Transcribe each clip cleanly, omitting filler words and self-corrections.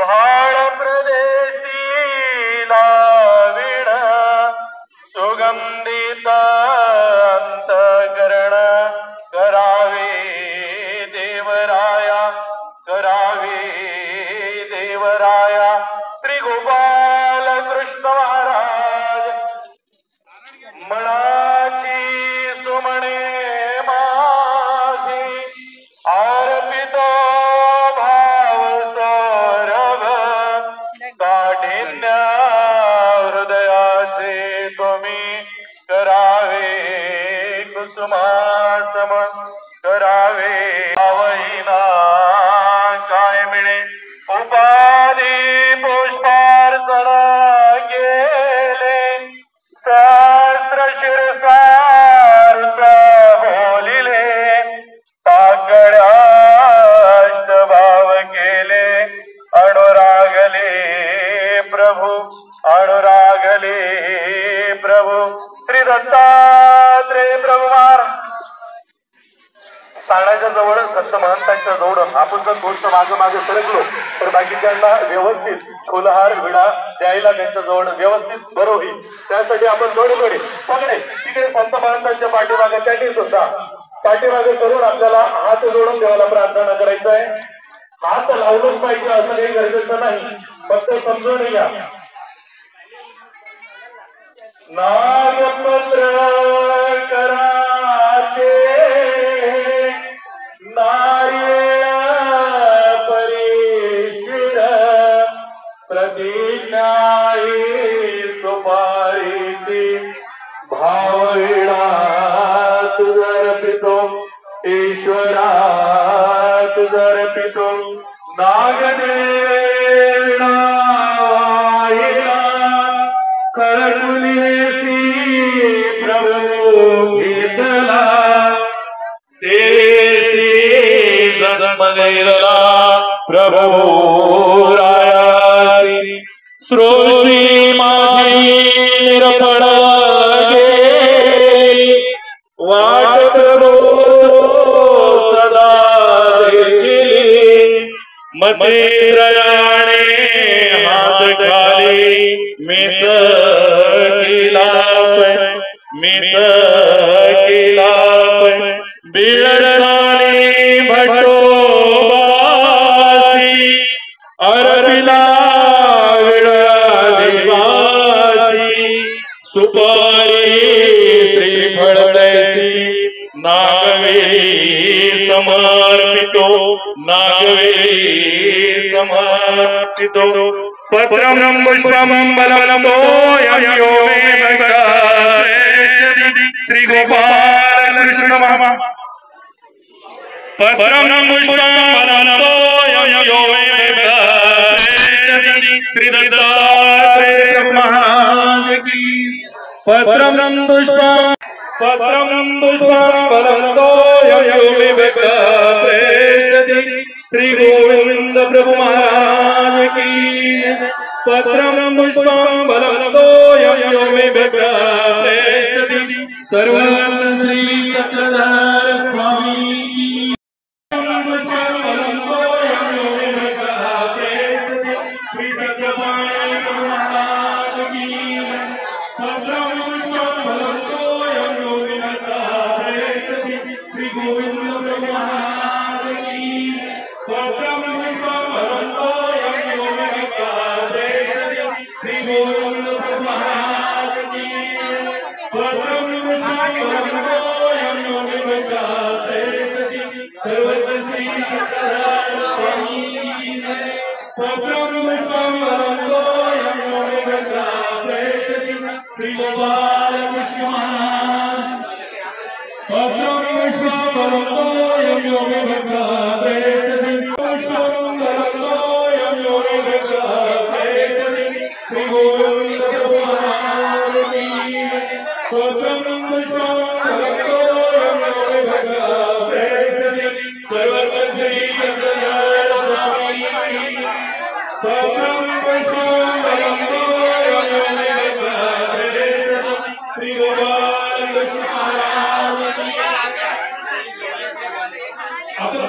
भाळ प्रदेशी लाविण सुगंधित अंतकरण करावे देवराया करावे देवराया श्री गोपाल कृष्ण महाराज मनाची सुमणे माझी अर्पितो भाव सौरभ काठिन्य हृदयाचे तुम्ही करावे कुसुमासम करावे आवईना काय मिळे उपाधी पुष्पार्चन गेले सहस्र शिरसार बोलिले टाकड्याष्ट भाव केले अनुरागले प्रभू अनुरागले प्रभू श्री दत्तात्रेय प्रभू महाराज सांगण्याच्या जवळ संत महंतांच्या जवळ आपण जर थोडस मागे मागे सरकलो तर बाकीच्यांना व्यवस्थित फुलहार विडा द्यायला त्यांच्या जवळ व्यवस्थित बरं होईल. त्यासाठी आपण जोडी सगळे तिकडे संत महंतांच्या पाठीमागे त्यांनी सुद्धा पाठीमागे करून आपल्याला हात जोडून देवाला प्रार्थना करायचं आहे. हात लावलंच पाहिजे असं काही गरजेचं नाही, फक्त समजून घ्या. नागपत्र कराते नारियळ परिशिर प्रतिज्ञाई सुपारीची भावविणात अर्पितो ईश्वरात अर्पितो नागदेविणा करकुलेसी प्रभू घेतला जन्मदेला प्रभू रायासी सृष्टी माझी निरफळ गेली वाट प्रभू सदा देखिली मतिरयाने हात खाली मित केला बिळदानी भटोबासी अर्पिला विळादिवासी सुपारी श्रीफळ तैसी नागवेली समर्पितो नागवेली समर्पितो पत्रं पुष्पं बलं तोयं यो मे भक्ताः श्री गोपाल कृष्ण महाराज पत्रं पुष्पं बलं तोयं यो मे भक्ताः श्री दत्तात्रेय महाराज की पत्रं पुष्पं बलं तोयं यो मे भक्ताः श्री गोविंद प्रभु महाराज की पत्रं पुष्पं बलं तोयं यो मे भक्ताः सर्वत्र श्री चक्रधर स्वामी पुष्पं बलं तोयं यो मे भक्ताः श्री सत्यसाई महाराज की पत्रं पुष्पं बलं तोयं यो मे भक्ताः श्री गोविंद प्रभु महाराज की पत्रं पुष्पं बलं तोयं यो मे भक्ताः श्री गोविंद प्रभु महाराज की पत्रं पुष्पं बलं तोयं यो मे भक्ताः सर्वत्र श्री चक्रधर स्वामी पत्रं पुष्पं बलं तोयं यो मे भक्ताः श्री गोपाल कृष्ण महाराज पत्रं पुष्पं बलं तोयं यो मे भक्ताः श्री गोविंद प्रभु महाराज की पत्रं पुष्पं बलं तोयं यो मे भक्ताः सर्वत्र श्री चक्रधर स्वामी पत्रं पुष्पं बलं तोयं यो मे भक्ताः श्री गोपाल कृष्ण महाराज की आपण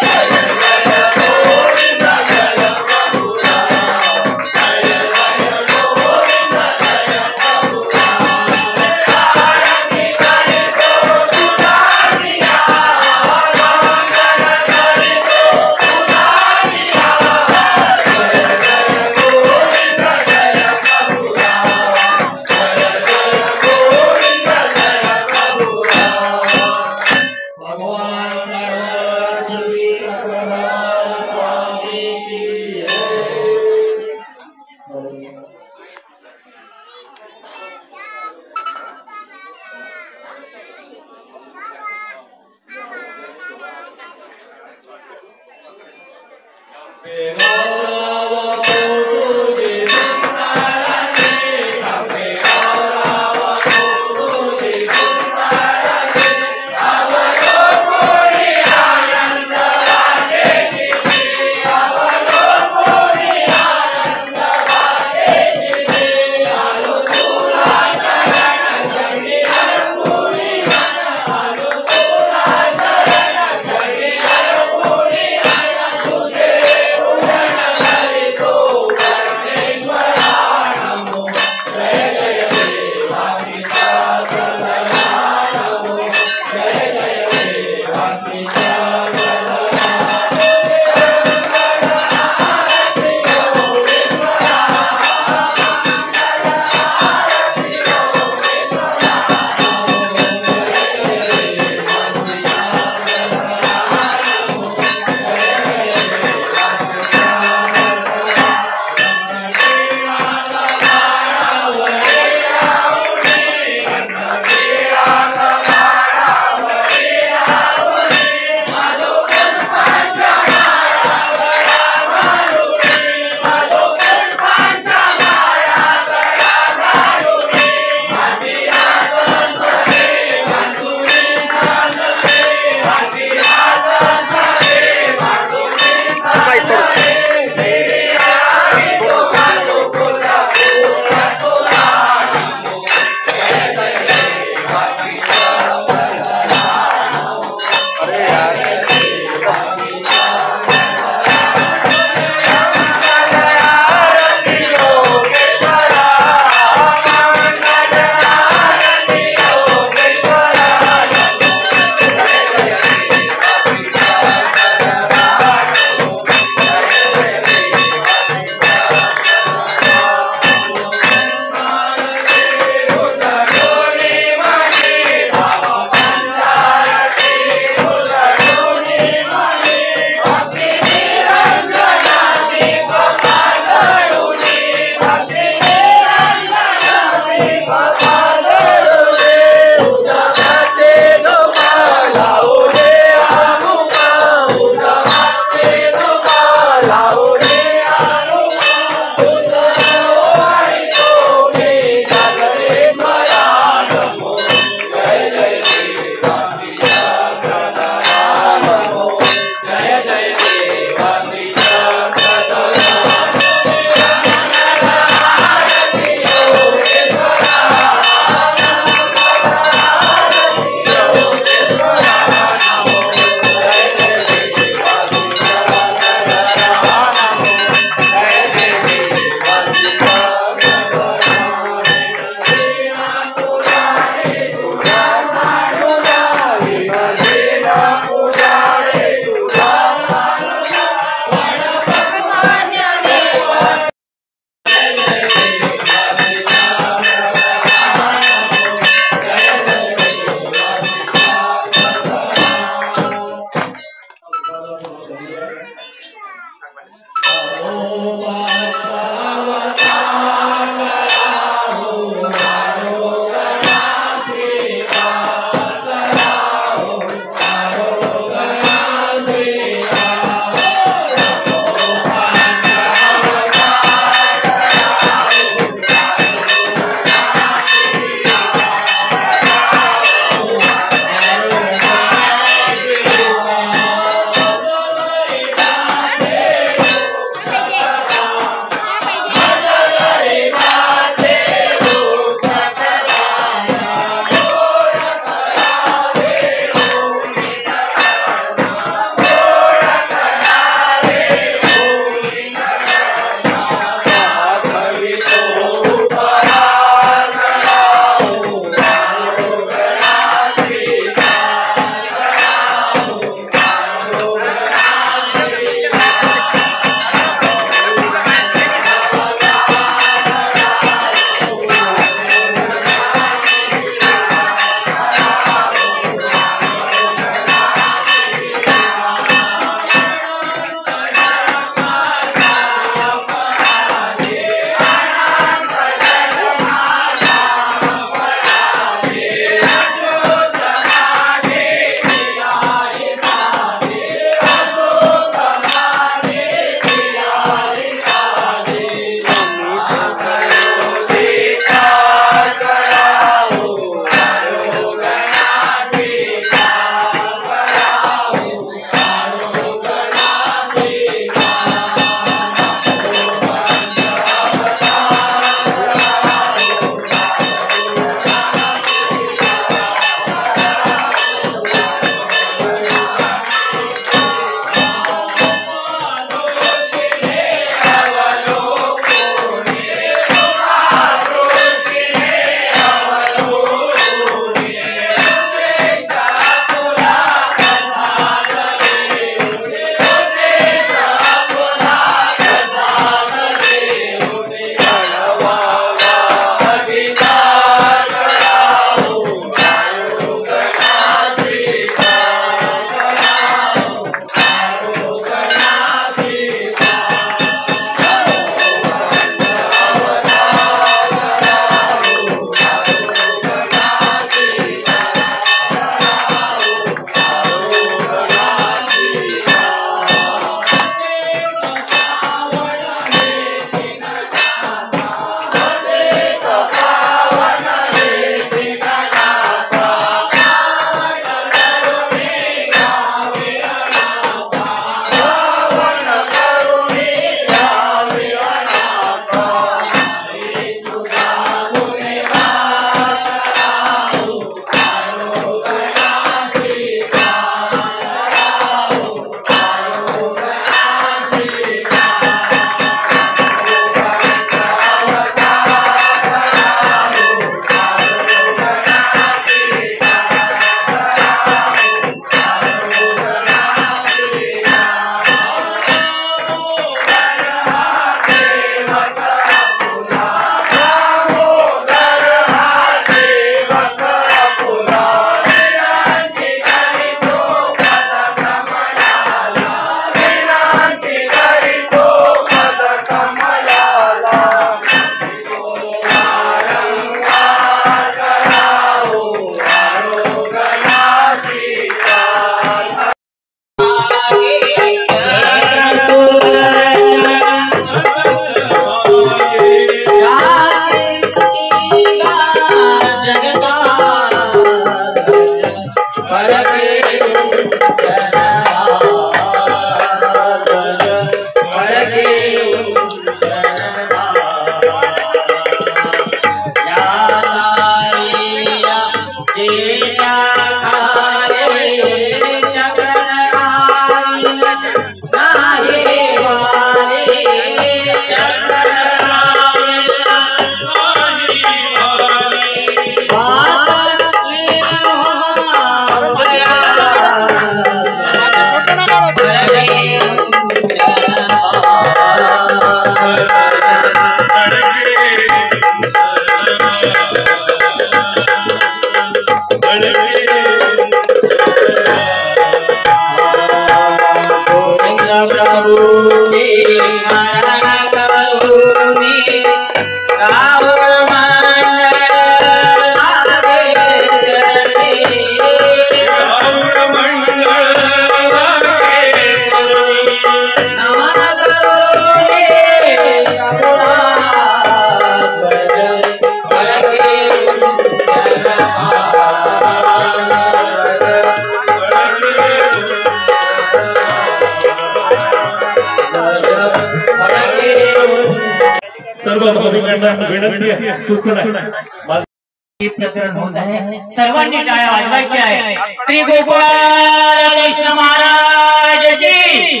सर्व भाविकांना विनंती आहे, सूचना आहे, प्रकरण होत आहे, सर्वांनी टाळ्या वाजवायच्या आहे। श्री गोपाल कृष्ण महाराज की,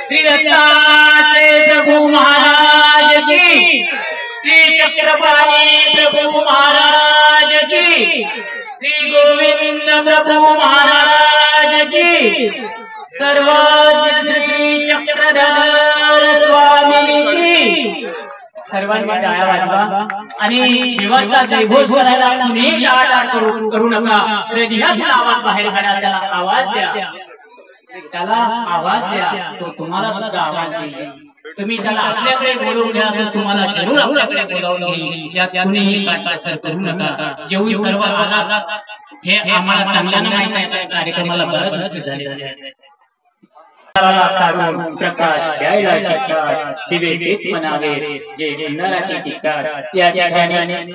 श्री दत्तात्रेय प्रभु महाराज की, श्री चक्रपाणी प्रभु महाराज की, श्री गोविंद प्रभु महाराज की, सर्वज्ञ श्री चक्रधर स्वामी की। सर्वांनी टाळ्या वाजवा आणि देवाचा जयघोष करायला कुणीही टाळाटाळ करू नका। हृदयातून आवाज बाहेर काढा, त्याला आवाज द्या, त्याला आवाज द्या, तो तुम्हाला सुद्धा आवाज देईल। तुम्ही त्याला आपल्याकडे बोलवून घ्या, तर तुम्हाला जरूर आपल्याकडे बोलावून घेईल। यात कुणीही काटकसर करू नका। जेवढी सर्व आला हे आम्हाला चांगल्यानं माहित आहे, कार्यक्रमाला बरंच उशीर झालेला आहे। सारून प्रकाश द्यायला शिकतात, दिवे तेच म्हणावे जे अंधारात टिकतात। या ठिकाणी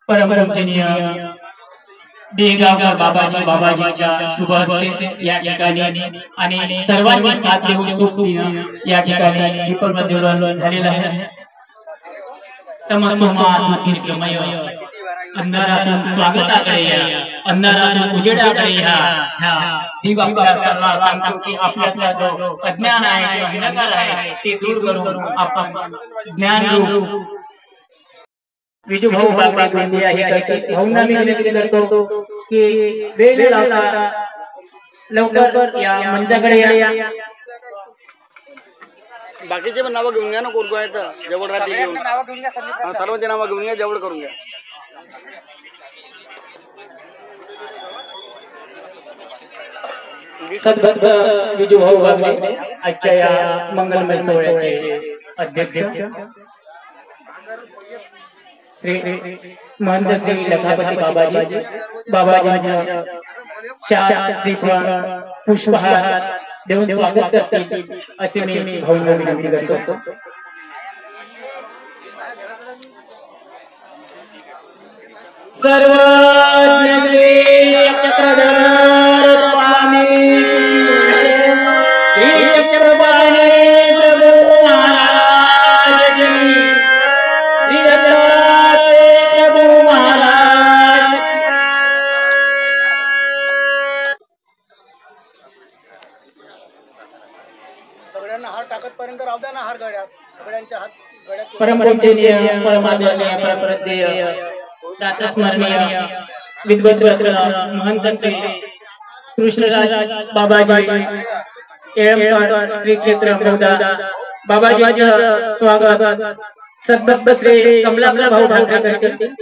परमपूजनीय देगावकर बाबाजीच्या शुभ हस्ते या ठिकाणी आणि सर्वांनी साथ देऊन सोबतीनं या ठिकाणी दीपक प्रज्वलन झालेलं आहे। तमसोमा ज्योतिर्गमय, अंधारातून स्वागताकडे या, अंधारातून उजेडाकडे या। दिवा आपल्याला सांगतो की आपल्यातला जो अज्ञान आहे, जो अंधकार आहे, ते दूर करून आपण ज्ञानरूप विजूभाऊ बागडे गोंदिया हे करतात। भाऊंना मी विनंती करतो की वेळ लावता लवकर या, मंचाकडे या। बाकीचे पण नाव घेऊन घ्या ना, कोण कोण आहेत जवळ राहते घेऊन, सर्वांचे नाव घेऊन घ्या, जवळ करून घ्या। सद्भक्त विजूभाऊ बागडे आजच्या या मंगलमय सोहळ्याचे अध्यक्ष श्री महंत श्री लखापती बाबाजी शाल श्रीफळ पुष्पहार देऊन स्वागत करतील असे मी भाऊंना विनंती करतो। सर्वज्ञ श्री चक्रधर स्वामी, श्री चक्रपाणी प्रभु महाराज की, श्री दत्तात्रेय प्रभु महाराज। सगळ्यांना हार टाकत पर्यंत राहू द्या ना, हार गड्यात सगळ्यांच्या हात गड्यात। परमपूजनीय परमादरणीय परमप्रद्येय प्रातस्मरणीय विद्वद्रत्न महंत श्री कृष्णराज बाबाजी येळंबकर श्री क्षेत्र मौदा बाबाजीचं स्वागत सद्भक्त श्री कमलाकर भाऊ ठाकरे करतील।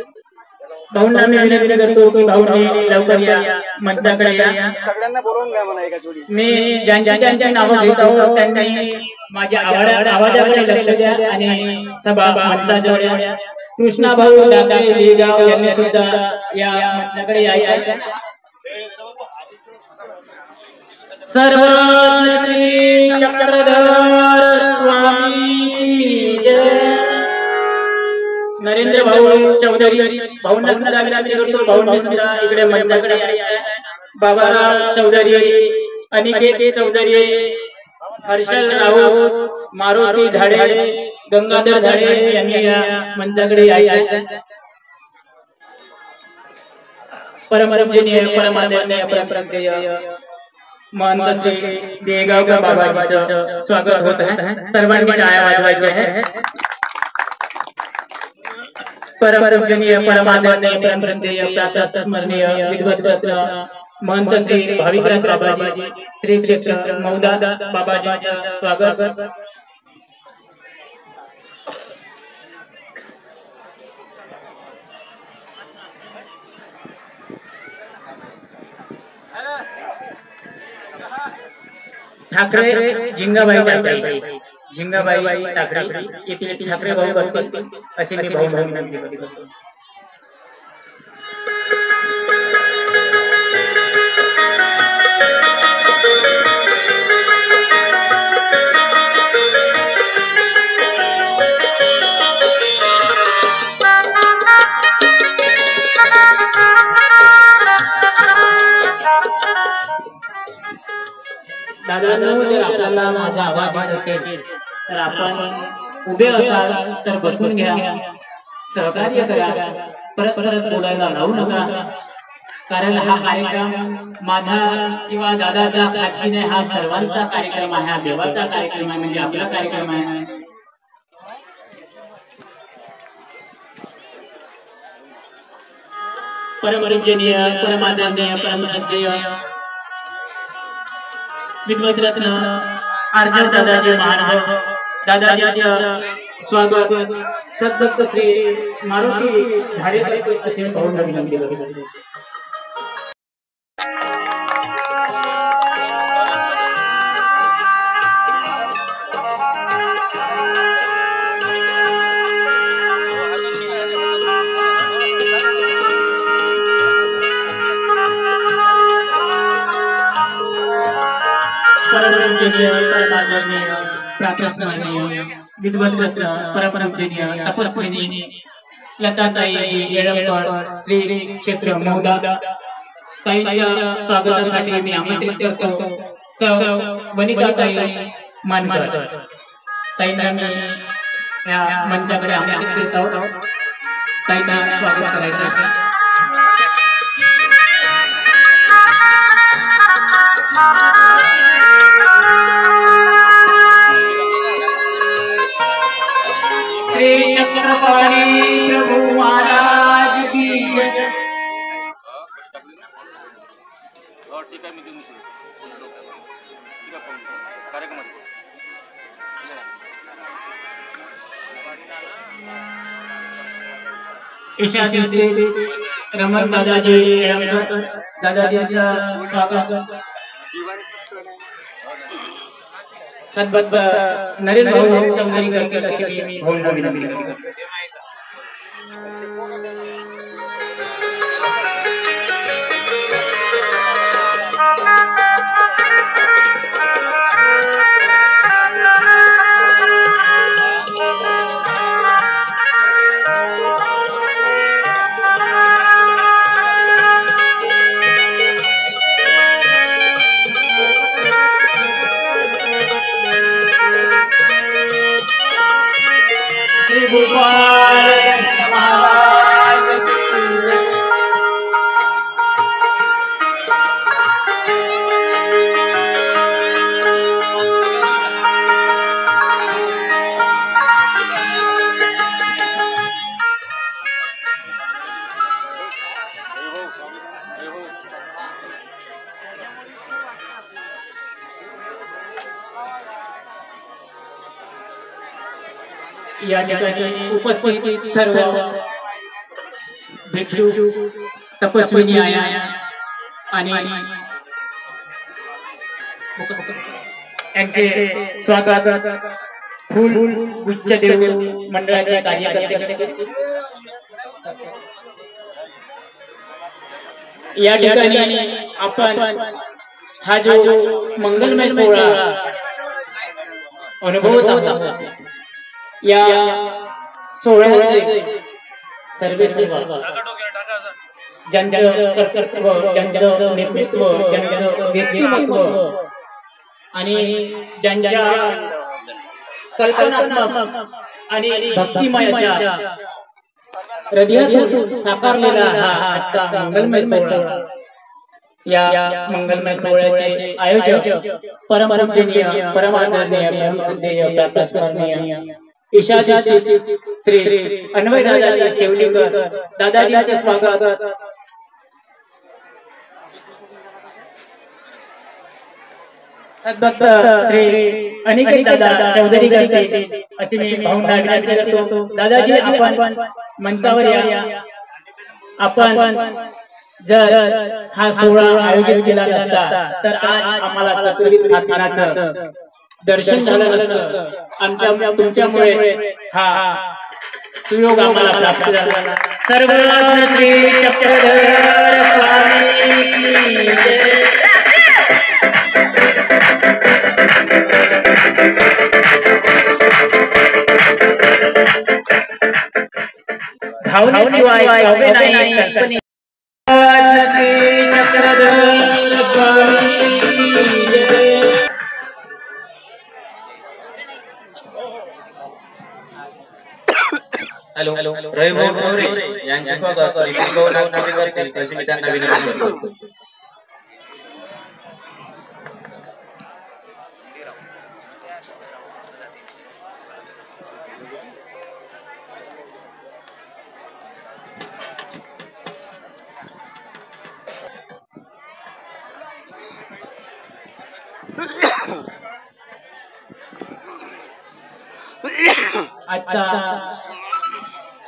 भाऊंना मी विनंती करतो की भाऊंनी लवकर या, मंचाकडे या। सगळ्यांना बोलवून घ्या म्हणा एका जोडी। मी ज्यांची नावं घेत आहोत त्यांनी माझ्या आवाजाकडे लक्ष द्या आणि सभा मंचाजवळ या। कृष्णा भाऊ ठाकरे देगाव यांनी सुद्धा या मंचाकडे यायचं। सर्वज्ञ श्री चक्रधर स्वामी जय। नरेंद्र भाऊ चौधरी भाऊंना सुद्धा विनंती करतो, भाऊंनी सुद्धा इकडे मंचाकडे यायचं। बाबाराव चौधरी, अनिकेत चौधरी, हर्षल राऊत, मारुती झाडे, गंगाधर झाडे यांनी या मंचाकडे यायचं। परमपूजनीय परमादरणीय परमप्रद्येय महंत श्री देगावकर बाबाजीचं स्वागत होत आहे। सर्वांनी टाळ्या वाजवायच्या आहे। परमपूजनीय परमादरणीय परमप्रद्येय प्रातस्मरणीय विद्वद्रत्न महंत श्री भाविकराज बाबाजी श्री क्षेत्र मौदा बाबाजीचं स्वागत। ठाकरे झिंगाबाई ठाकरे येथील ठाकरे भाऊ करतील असे मी भाऊ विनंती करतो। दादा जर आपल्याला माझा आवाज येत असेल तर आपण उभे असाल तर बसून घ्या, सहकार्य करा, परत परत बोलायला लावू नका, कारण हा कार्यक्रम माझा किंवा दादाचा खाजगी नाही, हा सर्वांचा कार्यक्रम आहे, हा देवाचा कार्यक्रम आहे, म्हणजे आपला कार्यक्रम आहे. परमपूजनीय परमादरणीय परमश्रद्धेय विद्वत रत्न अर्जन दादाजी महाराज दादाजींचं स्वागत सद्भक्त श्री मारुती झाडेकर असे भावना विनंती करतो. परमपूजनीय परमादरणीय प्रातस्मरणीय विद्वत रत्न परमपूजनीय तपस्विनी लताताई येळंबकर श्री क्षेत्र मौदा ताईंच्या स्वागतासाठी मी आमंत्रित करतो. सौ वनिताताई मानकर ताईंना मी या मंचाकडे आमंत्रित करतो. ताईंना स्वागत करायचं आहे. श्री चक्रपाणी प्रभु महाराज की जय. ईशा रमण दादाजी येळंबकर दादाजींचं स्वागत. सद्भक्त नरेंद्र भाऊ चौधरी करतील अशी मी भावना विनंती करतो. गोपाल महाराज या ठिकाणी उपस्थित सर्व भिक्षू तपस्विनी आया आणि यांचे स्वागत फुल गुच्छ देऊन मंडळाचे कार्यकर्ते. या ठिकाणी आपण हा जो मंगलमय सोहळा अनुभवत आहोत, या सोहळ्याचे सर्व ज्यांचं कर्तृत्व, ज्यांचं नेतृत्व, ज्यांचं व्यक्तिमत्व आणि ज्यांच्या कल्पनात्मक आणि भक्तिमय अशा हृदयातून साकारलेला हा आजचा मंगलमय सोहळा. या मंगलमय सोहळ्याचे आयोजक परमपूजनीय परमादरणीय परमश्रद्धेय प्रातस्मरणीय ईशाजी श्री अन्वय दादाजी सेवलीकर दादाजींचे स्वागत. सद्भक्त श्री अनिकेत दादा चौधरी करते अशी मी भावना विनंती करतो. दादाजी आपण मंचावर या. आपण जर हा सोहळा आयोजित केला नसता तर आज आम्हाला चतुर्विध खानाचं दर्शन झालं नसतं. आमच्या तुमच्यामुळे हा सुयोग आम्हाला प्राप्त झाला. सर्व श्री चक्रधर स्वामी की जय. धावण्याशिवाय धावे नाही कल्पने. श्री चक्रधर स्वामी की जय. हॅलो रविभाऊ ठवरे यांचे स्वागत नितीनभाऊ नागपूरकर करतील अशी मी त्यांना विनंती करतो. आजचा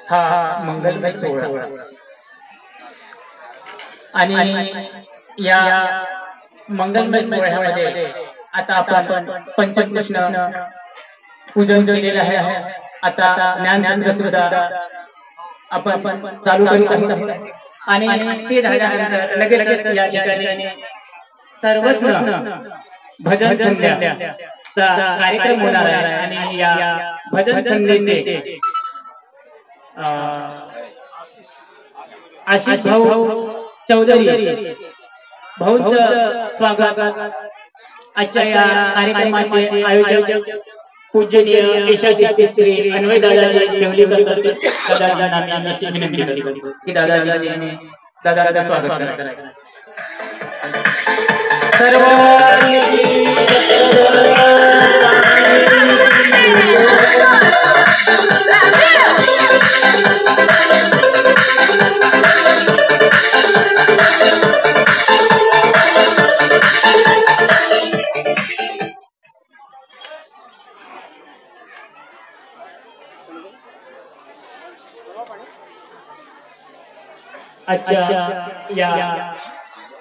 हा मंगलमय सोहळा आणि या मंगलमय सोहळ्यामध्ये आता आपण पंचकृष्ण पूजन केलेलं आहे. आता ज्ञानसंग्रह सुद्धा आपण चालू करीत आहोत आणि ते झाल्यानंतर लगेच या ठिकाणी सर्वत्र भजन संध्याचा कार्यक्रम होणार आहे आणि या भजन संध्येचे आशिष भाऊ चौधरी भाऊंचं स्वागत आजच्या या कार्यक्रमाचे आयोजक पूजनीय यशस्वी श्री अन्वय दादाजी शेवलीकर दादांना अशी विनंती करतो की दादाचं स्वागत करा. आजच्या या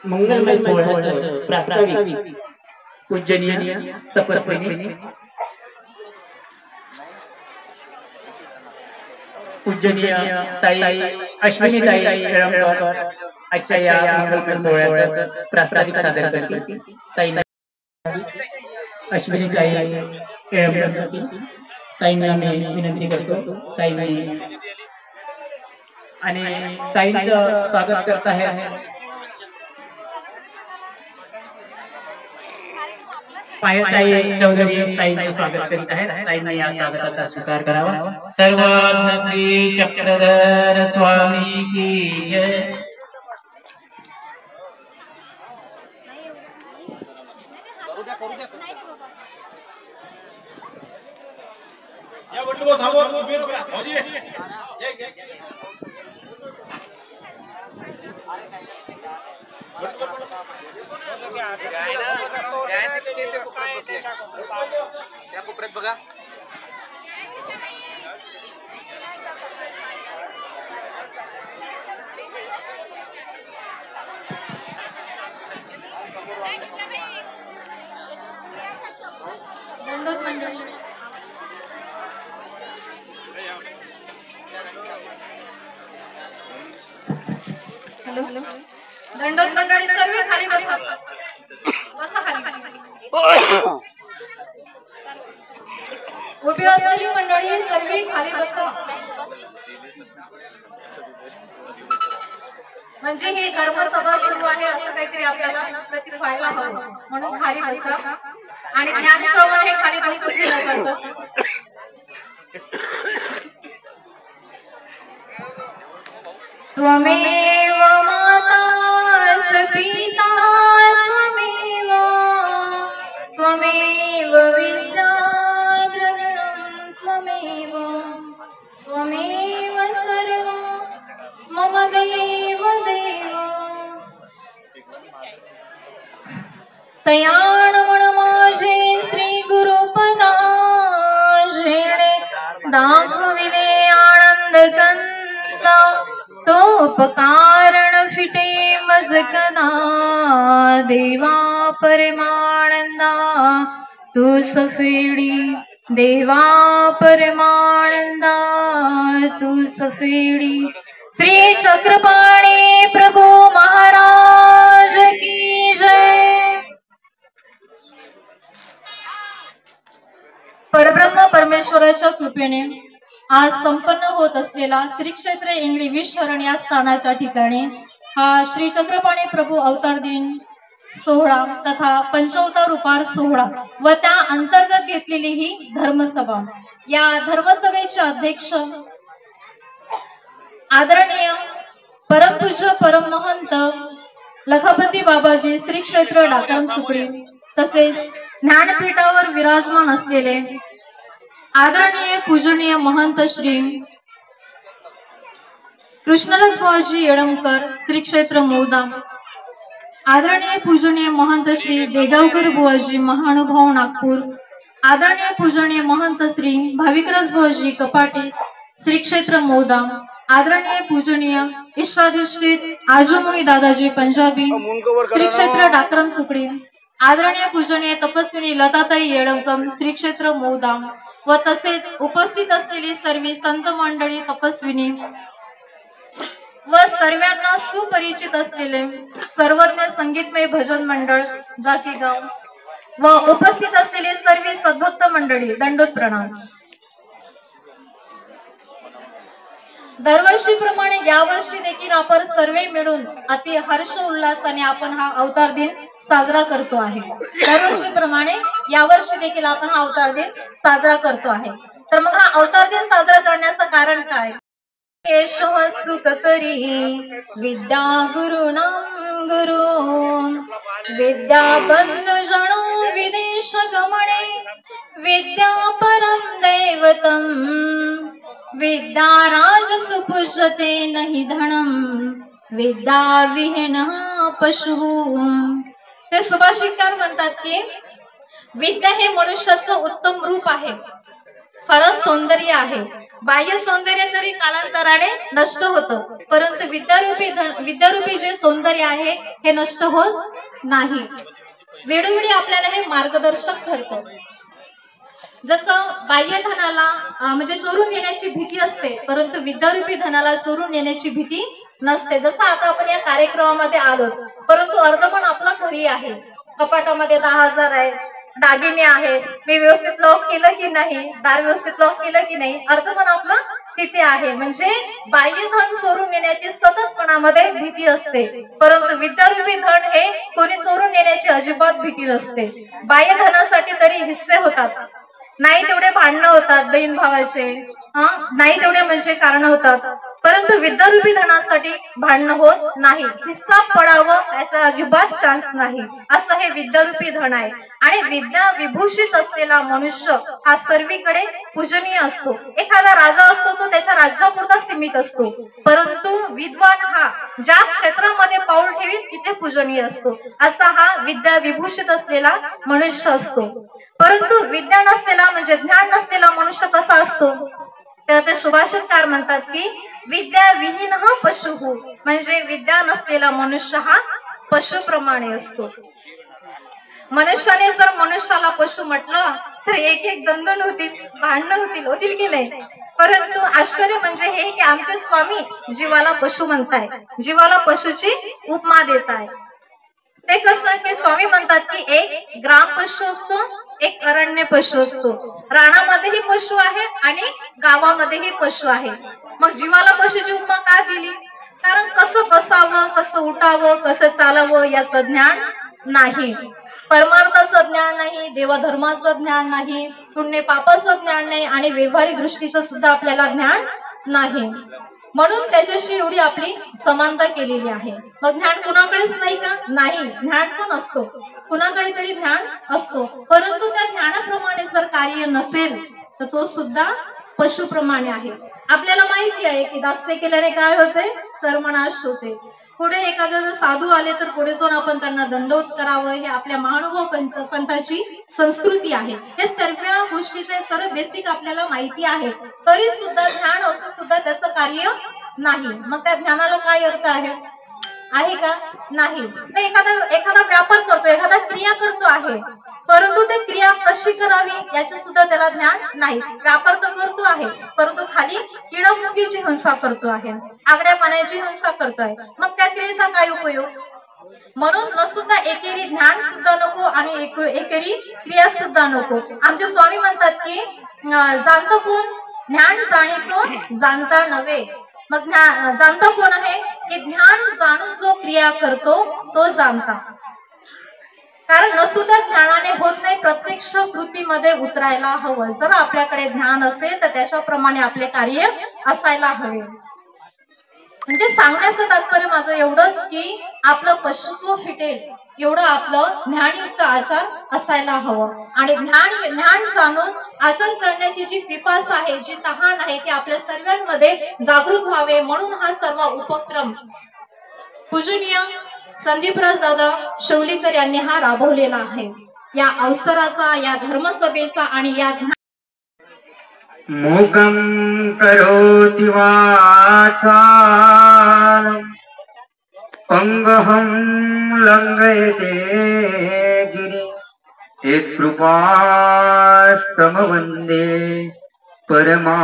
मंगलमय सोहळ्याचं प्रास्ताविक पूजनीय तपस्विनी पूजनीय ताई अश्विनी ताई येळंबकर आजच्या या मंगलमय सोहळ्याचं प्रास्ताविक सादर करतील. ताई अश्विनी ताई येळंबकर ताईंना मी विनंती करतो. ताई आणि ताईंचं स्वागत करत आहे पायलताई चौधरी. ताईंचे स्वागत करीत आहेत. ताईंनी या स्वागताचा स्वीकार करावा. सर्वज्ञ श्री चक्रधर स्वामी की जय. बघा दंडोत मंडळी सर्व खाली बसा. बसा खाली. उभी असलेली मंडळी सर्व खाली बसा. म्हणजे ही धर्मसभा सुरू आहे असं काहीतरी आपल्याला प्रतीत व्हायला हवं म्हणून खाली बसा. आणि ज्ञान श्रवण हे खाली बसून केलं जातं. त्वमेव माता पिता त्वमेव त्वमेव विद्या द्रविणं त्वमेव त्वमेव सर्वं मम देव देव. तयाण म्हण माझे श्री गुरुपदा जेणे दाखविले आनंद कंदा तोपकारण फिटे मजकदा देवा परमानंदा तू सफेडी देवा परमानंदा तू सफेडी. श्री चक्रपाणी प्रभु महाराज की जय. परब्रह्म परमेश्वराच्या कृपेने आज संपन्न होत असलेला श्री क्षेत्र इंगळी 20 शरण या स्थानाच्या ठिकाणी हा श्री चक्रपाणी प्रभू अवतार दिन सोहळा तथा पंचावतार उपार सोहळा व त्या अंतर्गत घेतलेली ही धर्मसभा। या धर्मसभेचे अध्यक्ष आदरणीय परमपूज्य परममहंत लखापती बाबाजी श्री क्षेत्र डाकण सुकडी तसेच ज्ञानपीठावर विराजमान असलेले आदरणीय पूजनीय महंत श्री कृष्णदास बुवाजी येळंबकर श्री क्षेत्र मौदा, आदरणीय पूजनीय महंत श्री देगावकर बुवाजी महानुभाव नागपूर, आदरणीय पूजनीय महंत श्री भाविकराज बुवाजी कपाटे श्री क्षेत्र मौदा, आदरणीय पूजनीय इष्टाधिष्ठित आजमुनी दादाजी पंजाबी श्री क्षेत्र डाकरम सुकडी, आदरणीय पूजनीय तपस्विनी लताताई येळंबकर श्री क्षेत्र मौदा व तसेच उपस्थित असलेली सर्व संत मंडळी तपस्विनी व सर्वांना सुपरिचित असलेले सर्वज्ञ संगीतमय भजन मंडळ जाचीगाव व उपस्थित असलेले सर्व सद्भक्त मंडळी दंडोत प्रणाम। दरवर्षीप्रमाणे यावर्षी देखील आपण सर्व मिळून अति हर्ष उल्हासाने आपण हा अवतार दिन साजरा करतो आहे। दरवर्षीप्रमाणे यावर्षी देखील आपण हा अवतार दिन साजरा करतो आहे। तर मग हा अवतार दिन साजरा करण्याचं कारण काय? येशो सुख करी विद्या गुरुणाम गुरु, विद्या बंधु जणो विदेश गमणे, विद्या परम दैवतम, विद्या राज सुपूज्यते नहि धनम, विद्या विहीन पशु। ते सुभाषितकार म्हणतात की विद्या हे मनुष्याचं उत्तम रूप आहे, खरंच सौंदर्य आहे। बाह्य सौंदर्य तरी कालांतराने नष्ट होतं, परंतु विद्यारूपी जे सौंदर्य आहे हे नष्ट होत नाही। वेळोवेळी आपल्याला हे मार्गदर्शक ठरतं। जसं बाह्य धनाला म्हणजे चोरून नेण्याची भीती असते, परंतु विद्यारूपी धनाला चोरून नेण्याची भीती नसते। जसं आता आपण या कार्यक्रमामध्ये आलो, परंतु अर्धमन आपला घरी आहे, कपाटामध्ये 10,000 आहे, दागिने आहेत, मी व्यवस्थित लॉक केलं की नाही, दार व्यवस्थित लॉक केलं की नाही, अर्धमन आपलं तिथे आहे। म्हणजे बाह्य धन चोरून नेण्याची सतत मनामध्ये भीती असते, परंतु विद्यारूपी धन हे कोणी चोरून नेण्याची अजिबात भीती नसते। बाह्य धनासाठी तरी हिस्से होतात, नाही तेवढे भांडणं होतात बहीण भावाचे, नाही तेवढे म्हणजे कारण होतात, परंतु विद्यारूपी धनासाठी भांडणं होत नाही, हिस्सा पडावं याचा अजिबात चान्स नाही। असं हे विद्यारूपी धन आहे। आणि विद्या विभूषित असलेला मनुष्य हा सर्वीकडे पूजनीय असतो। एखादा राजा असतो तो त्याच्या राज्यापुरता सीमित असतो, परंतु विद्वान हा ज्या क्षेत्रामध्ये पाऊल ठेवीत तिथे पूजनीय असतो। असा हा विद्या विभूषित असलेला मनुष्य असतो। परंतु विद्या नसलेला म्हणजे ज्ञान नसलेला मनुष्य कसा असतो? तर ते सुभाषितकार म्हणतात की विद्या विहीन पशु, म्हणजे विद्या नसलेला मनुष्य हा पशुप्रमाणे असतो। मनुष्याने जर मनुष्याला पशु म्हटलं तर एक एक दंदन होतील, भांडणं होतील की नाही। परंतु आश्चर्य म्हणजे हे की आमचे स्वामी जीवाला पशु म्हणताय, जीवाला पशुची उपमा देताय। ते कसं की स्वामी म्हणतात की एक ग्राम पशु असतो, एक अरण्य पशु असतो, रानामध्येही पशु आहे आणि गावामध्येही पशु आहे। मग जीवाला पशुची उपमा का दिली? कारण कसं बसावं, कसं उठावं, कसं चालावं याचं ज्ञान नाही, परमार्थाचं ज्ञान नाही, देवधर्माचं ज्ञान नाही, पुण्य पापाचं ज्ञान नाही आणि व्यवहारिक दृष्टीचं सुद्धा आपल्याला ज्ञान नाही, म्हणून त्याच्याशी एवढी आपली समानता केलेली आहे। मग ज्ञान कुणाकडेच नाही का? नाही, ज्ञान पण असतो, कुणाकडे तरी ज्ञान असतो, परंतु त्या ज्ञानाप्रमाणे जर कार्य नसेल तर तो सुद्धा पशुप्रमाणे आहे। आपल्याला माहिती आहे की दास्य केल्याने काय होते? कर्मनाश होते। पुढे एखादा जर साधू आले तर पुढे जाऊन आपण त्यांना दंडवत करावं, हे आपल्या महानुभाव पंथाची संस्कृती आहे। हे सर्व गोष्टीचे सर्व बेसिक आपल्याला माहिती आहे, तरी सुद्धा ज्ञान असून सुद्धा त्याचं कार्य नाही। मग त्या ज्ञानाला काय अर्थ आहे का? नाही। एखादा व्यापार करतो, एखादा क्रिया करतो आहे, परंतु ते क्रिया कशी करावी याचे सुद्धा त्याला ज्ञान नाही। व्यापार तर करतो आहे, परंतु खाली किडमुंगीची हिंसा करतो आहे, आगड्या पाण्याची हिंसा करतोय, मग त्या क्रियेचा काय उपयोग? म्हणून न सुद्धा एकेरी ज्ञान सुद्धा नको आणि एकेरी क्रिया सुद्धा नको। आमचे स्वामी म्हणतात की जाणतो कोण? ज्ञान जाणितो जाणता नव्हे। मग जाणता कोण आहे? की ज्ञान जाणून जो क्रिया करतो तो जाणता। कारण नसुद्धा ज्ञानाने होत नाही, प्रत्यक्ष कृतीमध्ये उतरायला हवं. जर आपल्याकडे ज्ञान असेल तर त्याच्याप्रमाणे आपले कार्य असायला हवे. म्हणजे सांगण्याचं तात्पर्य माझं एवढंच की आपलं पशुत्व फिटेल एवढं आपलं ज्ञानयुक्त आचार असायला हवं. आणि ज्ञान जाणून आचरण करण्याची जी पिपास आहे, जी तहान आहे, ती आपल्या सर्वांमध्ये जागृत व्हावे म्हणून हा सर्व उपक्रम पूजनीय संदीपराज दादा शौलीकर यांनी हा राबवलेला आहे. या अवसराचा, या धर्मसभेचा आणि या मूकं करोति वाचालं पंगहं लंघयते गिरि यत्कृपास्तम वन्दे परमानंदमाधवं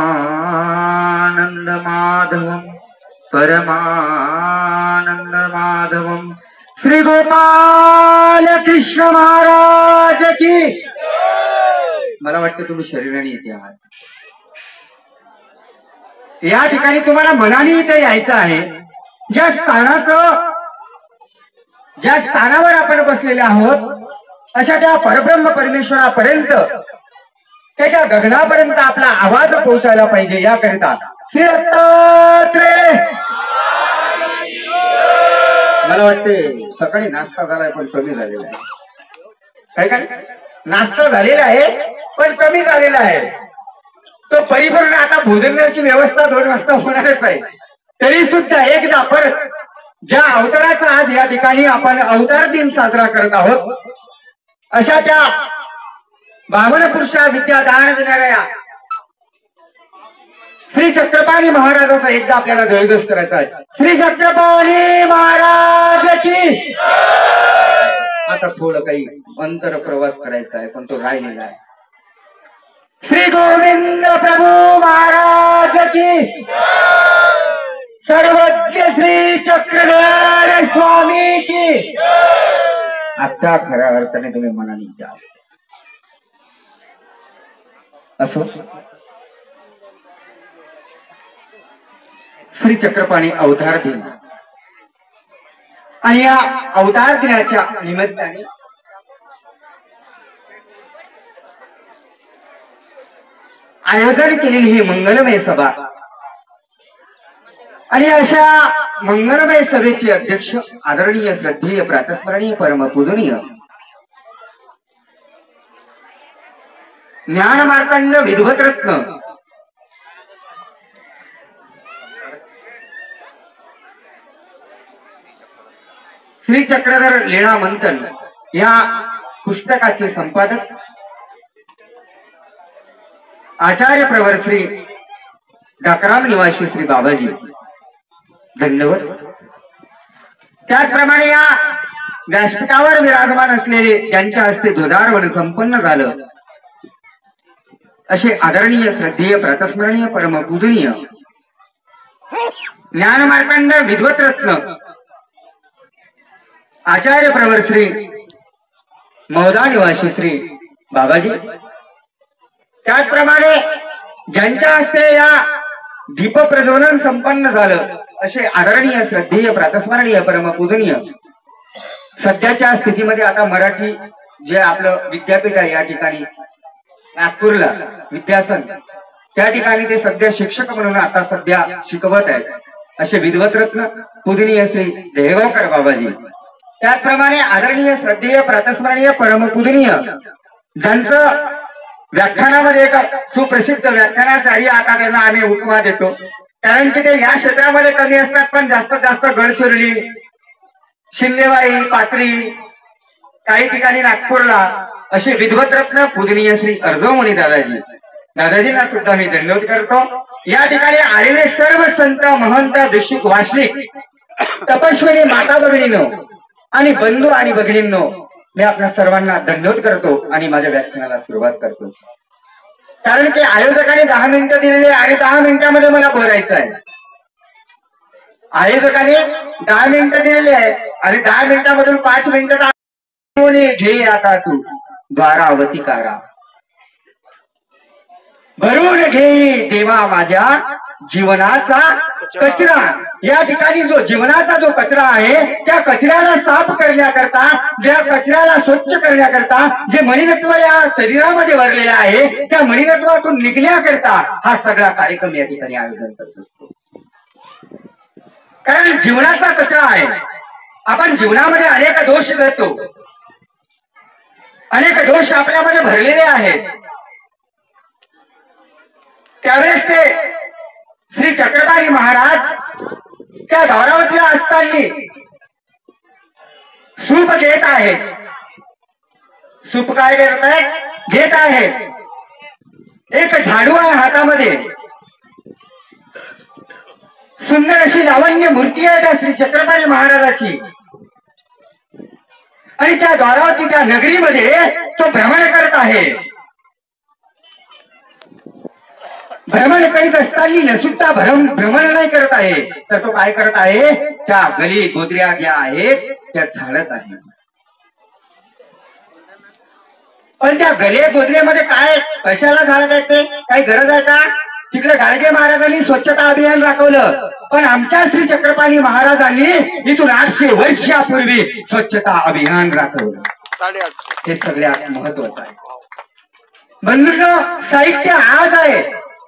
श्री गोपाल कृष्ण महाराज की. मला वाटतं तुम्ही शरीराने इथे आहात. या ठिकाणी तुम्हाला मनाने इथे यायचं आहे. ज्या स्थानावर आपण बसलेले आहोत अशा त्या परब्रह्म परमेश्वरापर्यंत, त्याच्या गगनापर्यंत आपला आवाज पोहोचायला पाहिजे. याकरिता श्री दत्तात्रेय. मला वाटते सकाळी नाश्ता झालाय पण कमी झालेला आहे. काय नाश्ता झालेला आहे पण कमी झालेला आहे. तो परिपूर्ण आता भोजनाची व्यवस्था 2 वाजता होणारच आहे. तरी सुद्धा एकदा परत ज्या अवताराचा आज या ठिकाणी आपण अवतार दिन साजरा करत आहोत, अशा त्या बामन पुरुषा विद्या दान देणाऱ्या श्री छत्रपती महाराजाचा एकदा आपल्याला जयघोष करायचा आहे. श्री छत्रपती महाराज की. आता थोडं काही अंतर प्रवास करायचा आहे पण तो राहिलेला आहे. श्री गोविंद प्रभू महाराज की. सर्वज्ञ श्री चक्रधर स्वामी की. आता खऱ्या अर्थाने तुम्ही मनाने द्या. असो, श्री चक्रपाणी अवतार दिन आणि या अवतार दिनाच्या निमित्ताने आयोजन केलेली ही मंगलमय सभा आणि अशा मंगलमय सभेचे अध्यक्ष आदरणीय श्रद्धेय प्रातस्मरणीय परमपूजनीय ज्ञानमार्तंड विद्वत रत्न श्री चक्रधर लीळा मंथन या पुस्तकाचे संपादक आचार्य प्रवर श्री डाकराम निवासी श्री बाबाजी धन्यवाद. त्याचप्रमाणे या व्यासपीठावर विराजमान असलेले ज्यांच्या हस्ते ध्वजारोहण संपन्न झालं असे आदरणीय श्रद्धेय प्रातस्मरणीय परमपूजनीय ज्ञानमार्तंड विद्वत रत्न आचार्य प्रवर श्री मौदा निवासी श्री बाबाजी, त्याचप्रमाणे ज्यांच्या हस्ते या दीप प्रज्वलन संपन्न झालं असे आदरणीय श्रद्धेय प्रातस्मरणीय परमपूजनीय सध्याच्या स्थितीमध्ये आता मराठी जे आपलं विद्यापीठ आहे या ठिकाणी नागपूरला विद्यासन, त्या ठिकाणी ते सध्या शिक्षक म्हणून आता सध्या शिकवत आहेत असे विद्वत रत्न पूजनीय श्री देहगावकर बाबाजी. त्याचप्रमाणे आदरणीय श्रद्धेय प्रातस्मरणीय परमपूजनीय ज्यांचं व्याख्यानामध्ये एक सुप्रसिद्ध व्याख्यानाचार्य आता त्यांना आम्ही उपमा देतो, कारण की ते या क्षेत्रामध्ये कमी असतात पण जास्तीत जास्त गडचिरोली, शिंदेवाई, पाथरी, काही ठिकाणी नागपूरला असे विद्वत रत्न पूजनीय श्री अर्जोमुनी दादाजींना सुद्धा मी धन्यवाद करतो. या ठिकाणी आलेले सर्व संत महंत भिक्षुक वासनिक तपस्विनी माता भगिनींनो आणि बंधू आणि भगिनींनो मी आपल्या सर्वांना धन्यवाद करतो आणि माझ्या व्याख्यानाला सुरुवात करतो. कारण की आयोजकांनी 10 मिनिटं दिलेली आणि 10 मिनिटांमध्ये मला बोलायचं आहे. आयोजकांनी 10 मिनिटं दिलेली आहे आणि 10 मिनिटांमधून 5 मिनिटं घे आता तू द्वारावती कारा भरून घे देवा माझ्या जीवनाचा कचरा या ठिकाणी जो जीवनाचा जो कचरा आहे त्या कचऱ्याला साफ करण्याकरता, ज्या कचऱ्याला स्वच्छ करण्याकरता जे मणिनत्व या शरीरामध्ये भरलेलं आहे त्या मणिनत्वातून निघण्याकरता हा सगळा कार्यक्रम या ठिकाणी आयोजन करत असतो. कारण जीवनाचा कचरा आहे. आपण जीवनामध्ये अनेक दोष करतो, अनेक दोष आपल्यामध्ये भरलेले आहेत. त्यावेळेस ते श्री चक्रपाणी महाराज त्या गौरावतीला असताना सूप घेत आहेत. सूप काय करत आहेत? घेत आहेत. एक झाडू आहे हातामध्ये, सुंदर अशी लावण्य मूर्ती आहे त्या श्री छत्रपती महाराजाची. आणि त्या द्वारावती त्या नगरीमध्ये तो भ्रमण करत आहे. भ्रमण करीत असताना सुद्धा भ्रमण नाही करत आहे, तर तो काय करत आहे? त्या गली गोदऱ्या ज्या आहेत त्या झाडत आहे. पण त्या गले गोदऱ्यामध्ये काय कशाला झाडत आहे? ते काही गरज आहे का? तिकडे गाडगे महाराजांनी स्वच्छता अभियान राखवलं, पण आमच्या श्री चक्रपाणी महाराजांनी इथून 800 वर्षापूर्वी स्वच्छता अभियान राखवलं. 850 हे सगळ्यात महत्वाचं आहे. बंधूंनो, साहित्य आज आहे,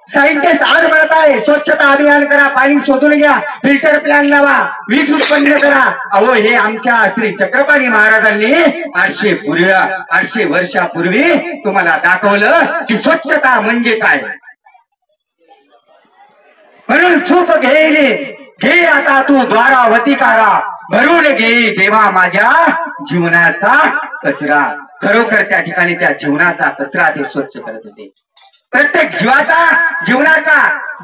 साहित्य आज बनत आहे. स्वच्छता अभियान करा, पाणी शोधून घ्या, फिल्टर प्लॅन लावा, वीज उत्पन्न करा. अहो, हे आमच्या श्री चक्रपाणी महाराजांनी 800 वर्षापूर्वी तुम्हाला दाखवलं की स्वच्छता म्हणजे काय. म्हणून सूप घेईले घे आता तू द्वारावती कारा, भरून घेई देवा माझ्या जीवनाचा कचरा. खरोखर त्या ठिकाणी त्या जीवनाचा कचरा ते स्वच्छ करत होते. प्रत्येक जीवनाचा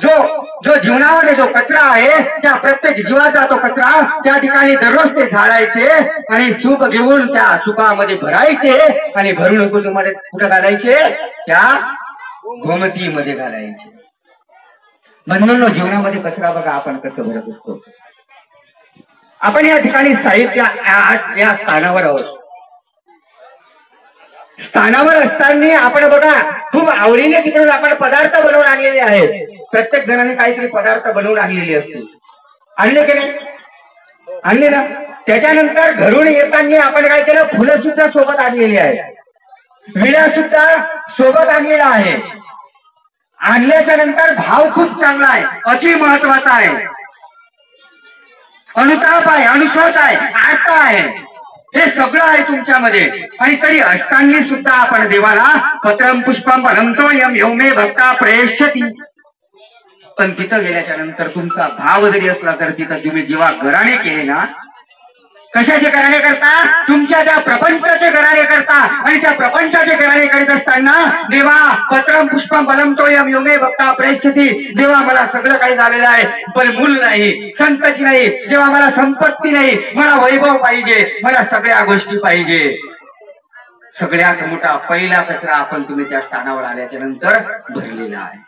जो जीवनामध्ये जो कचरा आहे त्या प्रत्येक जीवाचा तो कचरा त्या ठिकाणी दररोज ते झाडायचे आणि सूप घेऊन त्या सुपामध्ये भरायचे आणि भरून कुठं घालायचे? त्या गोमतीमध्ये घालायचे. बंधूंनो, जीवनामध्ये कचरा बघा आपण कसं भरत असतो. आपण या ठिकाणी साहित्य आज या स्थानावर आहोत. स्थानावर असताना आपण बघा खूप आवडीने तिकडून आपण पदार्थ बनवून आणलेले आहेत. प्रत्येक जणांनी काहीतरी पदार्थ बनवून आणलेले असतील. आणले की नाही? आणले ना. त्याच्यानंतर घरून येताना आपण काय केलं? फुलं सुद्धा सोबत आणलेली आहेत, विड्या सुद्धा सोबत आणलेला आहे. आणल्याच्या नंतर भाव खूप चांगला आहे, अति महत्वाचा आहे. अनुताप आहे, अनुशोच आहे, आर्त आहे, हे सगळं आहे तुमच्यामध्ये. आणि तरी असताना सुद्धा आपण देवाला पत्रम पुष्पम फलंतो यम यौमे भक्ता प्रेष्यती. पण तिथं गेल्याच्या नंतर तुमचा भाव जरी असला तर तिथं तुम्ही जेव्हा गराणे केले ना, कशाचे गराणे करता? तुमच्या त्या प्रपंचाचे गराणे करता. आणि त्या प्रपंचाचे गराणे करीत असताना देवा पत्रम पुष्पम फलंतो यम यौमे भक्ता प्रेष्यती. देवा मला सगळं काही झालेलं आहे, पण मूल नाही, संतती नाही, जेव्हा मला संपत्ती नाही, मला वैभव पाहिजे, मला सगळ्या गोष्टी पाहिजे. सगळ्यात मोठा पहिला कचरा आपण तुम्ही त्या स्थानावर आल्याच्या नंतर भरलेला आहे.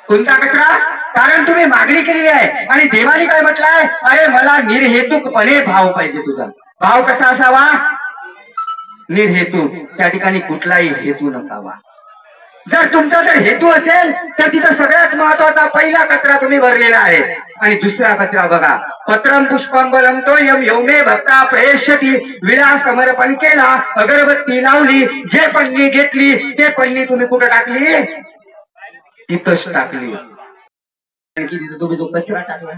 कोणता कचरा? कारण तुम्ही मागणी केलेली आहे आणि देवाने काय म्हटलंय? अरे मला निर्हेतुकपणे भाव पाहिजे. तुझा भाव कसा असावा? निर्हेतुक. त्या ठिकाणी कुठलाही हेतू नसावा. जर तुमचा जर हेतू असेल तर तिथं सगळ्यात महत्वाचा पहिला कचरा तुम्ही भरलेला आहे. आणि दुसरा कचरा बघा, पत्रम पुष्पम फलंतो यम यौमे भक्ता प्रेष्यती. विडा समर्पण केला, अगरबत्ती लावली, जे पन्नी घेतली ते पन्नी तुम्ही कुठं टाकली? इथंच टाकली. तिथं तुम्ही तो कचरा टाकला.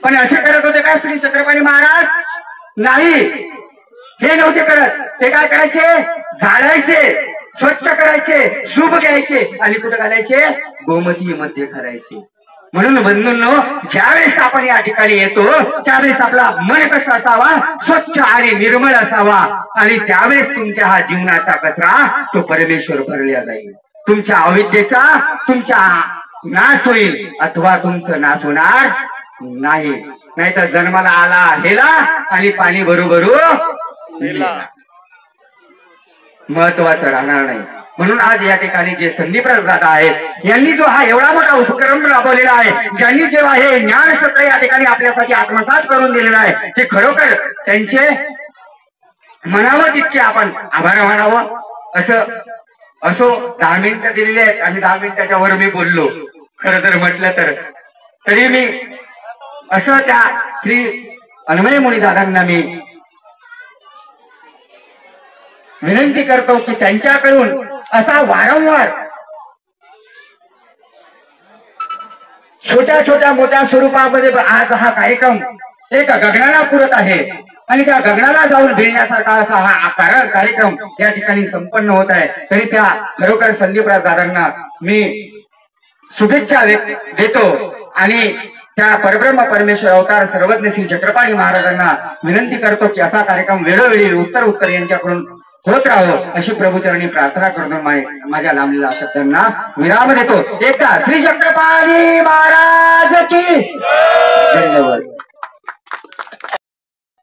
पण असे करत होते का श्री चक्रपाणी महाराज? नाही, हे नव्हते करत. ते काय करायचे? झाडायचे, स्वच्छ करायचे, सूप घ्यायचे आणि कुठे घालायचे? गोमती मध्ये घालायचे. म्हणून बंधूंनो, ज्यावेळेस आपण या ठिकाणी येतो त्यावेळेस आपला मन कसा असावा? स्वच्छ आणि निर्मळ असावा. आणि त्यावेळेस तुमच्या हा जीवनाचा कचरा तो परमेश्वर भरला जाईल. तुमच्या अविद्येचा तुमच्या नाश होईल अथवा तुमचं नाश होणार नाही. नाहीतर जन्माला आला हेला आणि पाणी भरू महत्वाचं राहणार नाही. म्हणून आज या ठिकाणी जे संदीपराज दादा आहेत यांनी जो हा एवढा मोठा उपक्रम राबवलेला आहे, ज्यांनी जेव्हा हे ज्ञान सत्र या ठिकाणी आपल्यासाठी आत्मसात करून दिलेला आहे, ते खरोखर त्यांचे म्हणावं तितके आपण आभार मानावं. असो 10 मिनिटं दिलेले आहेत आणि 10 मिनिटाच्या वर मी बोललो. खरं जर म्हटलं तर तरी मी असं त्या श्री अन्वय मुनी दादांना मी विनंती करतो की त्यांच्याकडून असा वारंवार छोट्या छोट्या मोठ्या स्वरूपामध्ये आज हा कार्यक्रम एक गगनाला पुरत आहे आणि त्या गगनाला जाऊन भिडण्यासारखा असा हा कार्यक्रम या ठिकाणी संपन्न होत आहे. तरी त्या खरोखर संदीपराव दादांना मी शुभेच्छा देतो आणि त्या परब्रह्म परमेश्वर अवतार सर्वज्ञ श्री चक्रपाणी महाराजांना विनंती करतो की असा कार्यक्रम वेळोवेळी उत्तर यांच्याकडून होत राहो अशी प्रभूचरणी प्रार्थना करतो. माझ्या लांबलेल्या शब्दांना विराम देतो. एकदा श्री चक्रपाणी महाराज की धन्यवाद.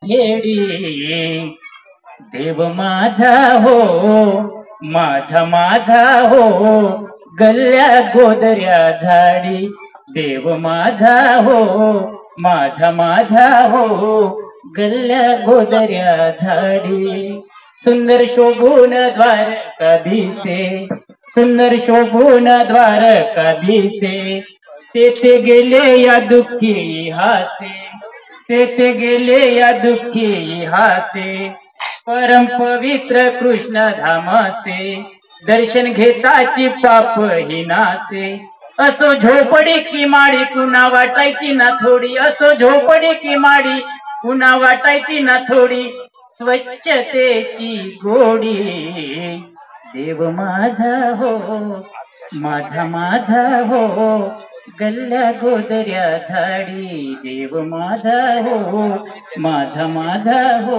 येडी देव माझा हो माझा माझा हो गल्ल्या गोदऱ्या झाडी देव माझा हो माझा माझा हो गल्ल्या गोदऱ्या झाडी सुंदर शोभून द्वार कधीसे सुंदर शोभून द्वार कधीसे तेथे गेले या दुःखी हासे तेथे गेले या दुःखी हासे परम पवित्र कृष्ण धामासे दर्शन घेताची पाप ही नासे असो झोपडी की माडी कुणा वाटायची ना थोडी असो झोपडी की माडी कुणा वाटायची ना थोडी स्वच्छतेची गोडी देव माझा हो माझा माझा हो गल्ल्या गोदऱ्या झाडी देव माझा हो माझा माझा हो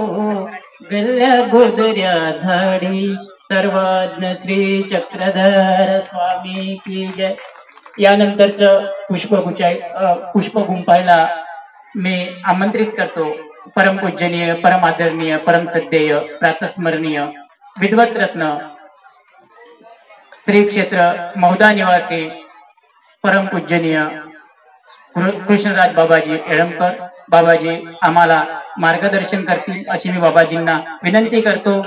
गल्ल्या गोदऱ्या झाडी. सर्वज्ञ श्री चक्रधर स्वामी की जय. यानंतरचं पुष्पगुंफायला मी आमंत्रित करतो परमपूजनीय परमादरणीय परमसद्देय प्रातस्मरणीय विद्वत रत्न श्री क्षेत्र मौदा निवासी परमपूजनीय कृष्णराज बाबाजी येळमकर. बाबाजी आम्हाला मार्गदर्शन करतील अशी मी बाबाजींना विनंती करतो.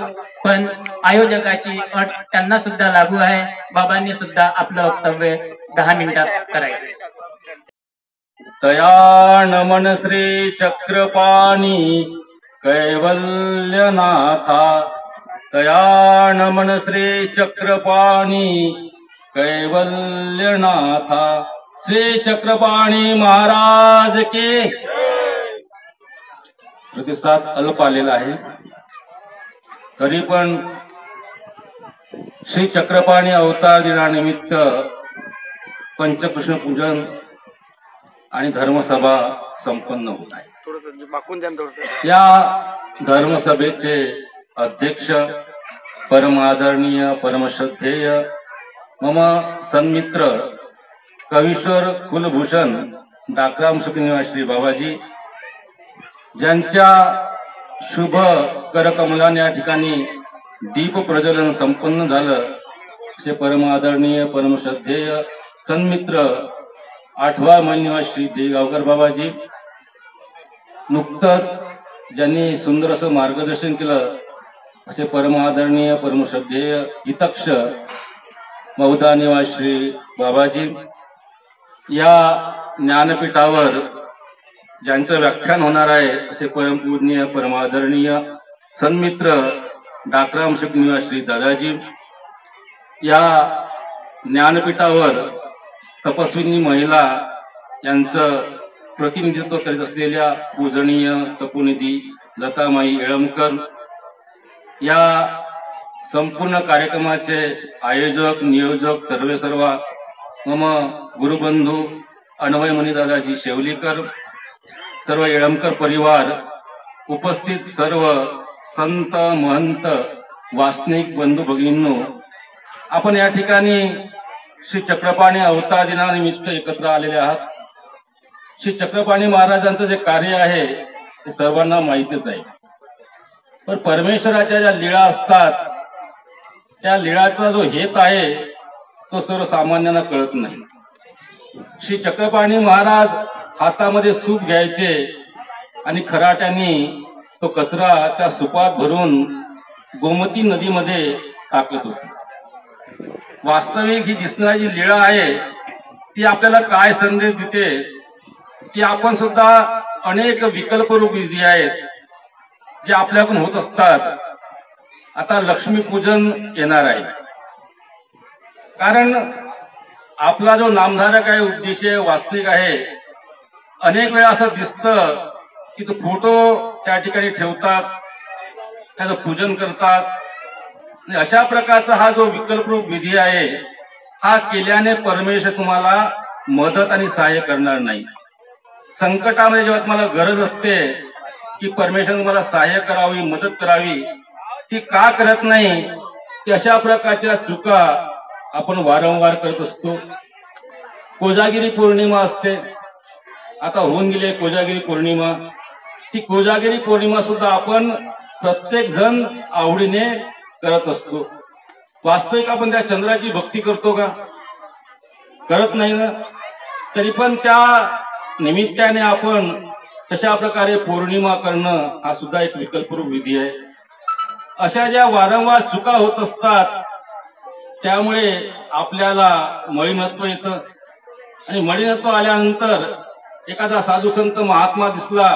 पण आयोजकाची अट त्यांना सुद्धा लागू आहे. बाबांनी सुद्धा आपलं वक्तव्य 10 मिनिटात करायचं. तया नमन श्री चक्रपाणी कैवल्यनाथा तया नमन श्री चक्रपाणी कैवल्यनाथा श्री चक्रपाणी महाराज की. प्रतिसाद अल्प आलेला आहे तरी पण श्री चक्रपाणी अवतार दिनानिमित्त पंचकृष्ण पूजन आणि धर्मसभा संपन्न होत आहे. या धर्मसभेचे अध्यक्ष परमादरणीय परमश्रद्धेय मम सन्मित्र कवीश्वर कुलभूषण डाकराम सुखनिवास बाबाजी ज्यांच्या शुभ करकमलाने या ठिकाणी दीप प्रज्वलन संपन्न झालं. असे परमादरणीय परमश्रद्धेय सन्मित्र 8वा महिनिवास देगावकर बाबाजी नुकतंच ज्यांनी सुंदर असं मार्गदर्शन केलं असे परमादरणीय परमश्रद्धेय हितक्ष मौदा निवास बाबाजी. या ज्ञानपीठावर ज्यांचं व्याख्यान होणार आहे असे परमपूजनीय परमादरणीय सन्मित्र डाकराम सुखनिवास दादाजी. या ज्ञानपीठावर तपस्विनी महिला यांचं प्रतिनिधित्व करीत असलेल्या पूजनीय तपोनिधी लतामाई येळमकर या संपूर्ण कार्यक्रमाचे आयोजक नियोजक सर्व मम गुरुबंधू अन्वय मुनी दादाजी शेवलीकर सर्व येळमकर परिवार उपस्थित सर्व संत महंत वासनिक बंधू भगिनींनो, आपण या ठिकाणी श्री चक्रपाणी अवतार दिनानिमित्त एकत्र आलेले आहात. श्री चक्रपाणी महाराजांचं जे कार्य आहे ते सर्वांना माहितीच आहे. पण परमेश्वराच्या ज्या लीळा असतात त्या लीळाचा जो हेत आहे तो सर्वसामान्यांना कळत नाही. श्री चक्रपाणी महाराज हातामध्ये सूप घ्यायचे आणि खराट्यांनी तो कचरा त्या सुपात भरून गोमती नदीमध्ये टाकत होते. वास्तविक ही दिसणारी लीळा आहे ती आपल्याला काय संदेश देते की आपण सुद्धा अनेक विकल्परूप विधी आहेत जे आपल्याकडून होत असतात. आता लक्ष्मीपूजन येणार आहे, कारण आपला जो नामधारक आहे, उद्देश वास्तविक आहे. अनेक वेळा असं दिसतं की तो फोटो त्या ठिकाणी ठेवतात, त्याचं पूजन करतात. आणि अशा प्रकारचा हा जो विकल्परूप विधी आहे हा केल्याने परमेश्वर तुम्हाला मदत आणि सहाय्य करणार नाही. संकटामध्ये जेव्हा तुम्हाला गरज असते की परमेश्वर तुम्हाला सहाय्य करावी, मदत करावी, ती का करत नाही? की अशा प्रकारच्या चुका आपण वारंवार करत असतो. कोजागिरी पौर्णिमा असते, आता होऊन गेली कोजागिरी पौर्णिमा. ती कोजागिरी पौर्णिमा सुद्धा आपण प्रत्येक जण आवडीने करत असतो. वास्तविक आपण त्या चंद्राची भक्ती करतो का? करत नाही ना. तरी पण त्या निमित्ताने आपण तशा प्रकारे पौर्णिमा करणं हा सुद्धा एक विकल्परूप विधी आहे. अशा ज्या वारंवार चुका होत असतात त्यामुळे आपल्याला मलिनत्व येतं. आणि मलिनत्व आल्यानंतर एखादा साधू संत महात्मा दिसला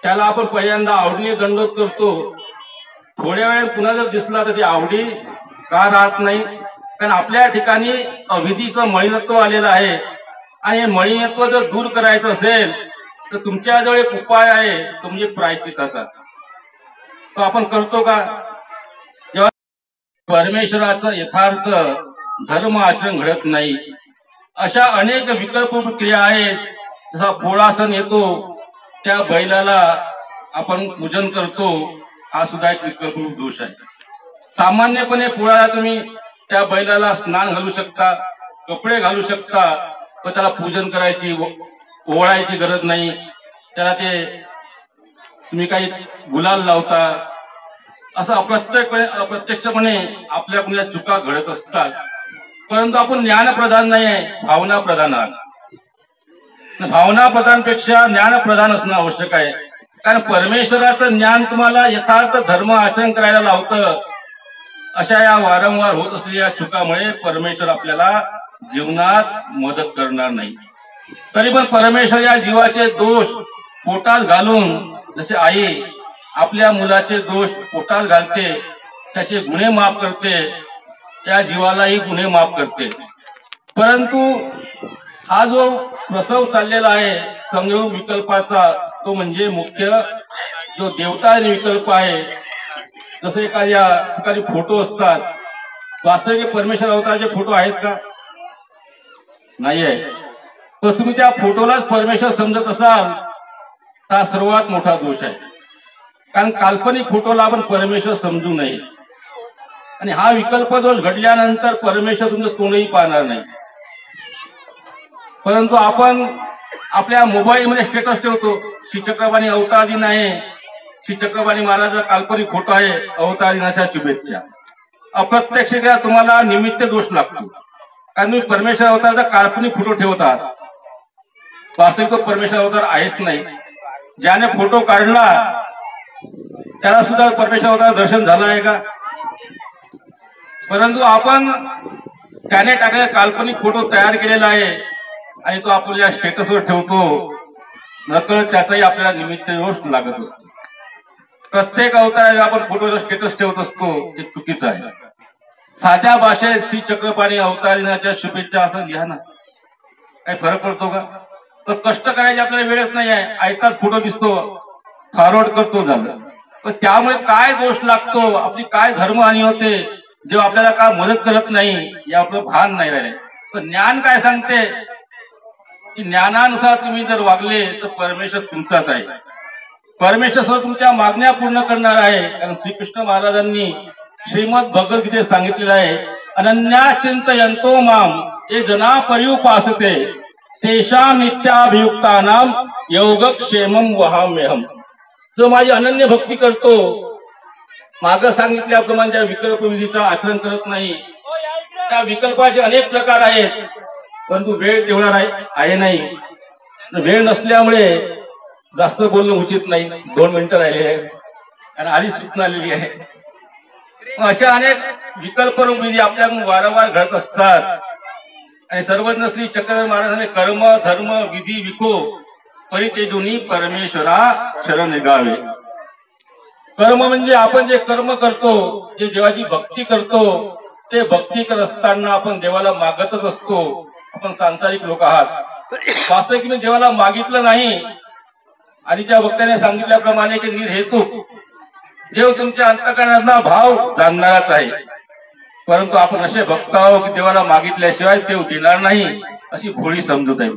त्याला आपण पहिल्यांदा आवडीने दंडवत करतो. थोड्या वेळात पुन्हा जर दिसला तर ती आवडी का राहत नाही? कारण आपल्या ठिकाणी अविधीचं मलिनत्व आलेलं आहे. आणि हे मलिनत्व जर दूर करायचं असेल तर तुमच्याजवळ एक उपाय आहे, तो म्हणजे प्रायश्चित्ताचा. तो आपण करतो का? जेव्हा परमेश्वराचं यथार्थ धर्म आचरण घडत नाही, अशा अनेक विकल्परूप क्रिया आहेत. जसा पोळा सण येतो, त्या बैलाला आपण पूजन करतो, हा सुद्धा एक विकल्परूप दोष आहे. सामान्यपणे पोळ्याला तुम्ही त्या बैलाला स्नान घालू शकता, कपडे घालू शकता, पण त्याला पूजन करायची, ओवाळायची गरज नाही. त्याला ते तुम्ही काही गुलाल लावता. असं अप्रत्यक्षपणे आपल्याकडून या चुका घडत असतात. परंतु आपण ज्ञानप्रधान नाही आहे, भावना प्रधान आहात. भावना प्रधानपेक्षा ज्ञानप्रधान असणं आवश्यक आहे. कारण परमेश्वराचं ज्ञान तुम्हाला यथार्थ धर्म आचरण करायला लावतं. अशा या वारंवार होत असलेल्या चुकामुळे परमेश्वर आपल्याला जीवनात मदत करणार नाही. तरी पण परमेश्वर या जीवाचे दोष पोटात घालून, जसे आई आपल्या मुलाचे दोष पोटात घालते, त्याचे गुन्हे माफ करते, त्या जीवालाही गुन्हे माफ करते. परंतु हा जो प्रसव चाललेला आहे संयोग विकल्पाचा, तो म्हणजे मुख्य जो देवता विकल्प आहे. जसं एखाद्या ठिकाणी फोटो असतात, वास्तविक परमेश्वर अवताराचे फोटो आहेत का? नाही आहे. तर तुम्ही त्या फोटोलाच परमेश्वर समजत असाल तर हा सर्वात मोठा दोष आहे. कारण काल्पनिक फोटोला आपण परमेश्वर समजू नये. आणि हा विकल्प दोष घडल्यानंतर परमेश्वर तुमचं तोंडही पाहणार नाही. परंतु आपण आपल्या मोबाईलमध्ये स्टेटस ठेवतो, श्री चक्रपाणी अवतार दिन आहे, श्री चक्रपाणी महाराजाचा काल्पनिक फोटो आहे, अवतार दिनाच्या शुभेच्छा. अप्रत्यक्षरित्या तुम्हाला निमित्त दोष लागतो. कारण तुम्ही परमेश्वर अवताराचा काल्पनिक फोटो ठेवतात, वास्तविक तो परमेश्वर अवतार आहेच नाही. ज्याने फोटो काढला त्याला सुद्धा परमेश्वर अवतार दर्शन झालं आहे का? परंतु आपण त्याने टाकलेला काल्पनिक फोटो तयार केलेला आहे आणि तो आपल्या स्टेटसवर ठेवतो. नकळत त्याचाही आपल्याला निमित्त दोष लागत असतो. प्रत्येक अवताराला आपण फोटोचा स्टेटस ठेवत असतो, हे चुकीचं आहे. साध्या भाषेत श्री चक्रपाणी अवतार दिनाच्या शुभेच्छा असं लिहा ना, काही फरक पडतो का? तर कष्ट करायची आपल्याला वेळच नाही आहे, ऐकताच फोटो दिसतो, फॉरवर्ड करतो, झालं. पण त्यामुळे काय दोष लागतो, आपली काय धर्महानी होते, जेव्हा आपल्याला काय मदत करत नाही, या आपलं भान नाही राहिले. तर ज्ञान काय सांगते की ज्ञानानुसार तुम्ही जर वागले तर परमेश्वर तुमचाच आहे. परमेश्वर तुमच्या मागण्या पूर्ण करणार आहे. कारण श्रीकृष्ण महाराजांनी श्रीमद भगवद्गीतेत सांगितलेलं आहे, अनन्या चिंतयन्तो माम ये जना पर्युपासते तेषां नित्याभियुक्तानां योगक्षेमं वहाम्यहम्. जो माझी अनन्य भक्ती करतो, मागं सांगितल्याप्रमाणे ज्या विकल्प विधीचं आचरण करत नाही, त्या विकल्पाचे अनेक प्रकार आहेत. परंतु वेळ तेवढा आहे नाही. वेळ नसल्यामुळे जास्त बोलणं उचित नाही. 2 मिनिटं राहिले आहेत आणि आधीच सूचना आलेली आहे. अशा अनेक विकल्प विधी आपल्याकडून वारंवार घडत असतात आणि सर्वज्ञ श्री चक्रधर महाराजांनी कर्म धर्म विधी विको परितेजुनी परमेश्वरा शरण निघावे. कर्म म्हणजे आपण जे कर्म करतो, जे देवाची भक्ती करतो, ते भक्ती करत असताना आपण देवाला मागतच असतो. आपण सांसारिक लोक आहात. वास्तविक मी देवाला मागितलं नाही. आधीच्या वक्त्याने सांगितल्याप्रमाणे की निर्हेतुक देव तुमच्या अंतःकरणाचा भाव जाणणारच आहे. परंतु आपण असे भक्त आहोत की देवाला मागितल्याशिवाय देव देणार नाही अशी भोळी समजूत आहे.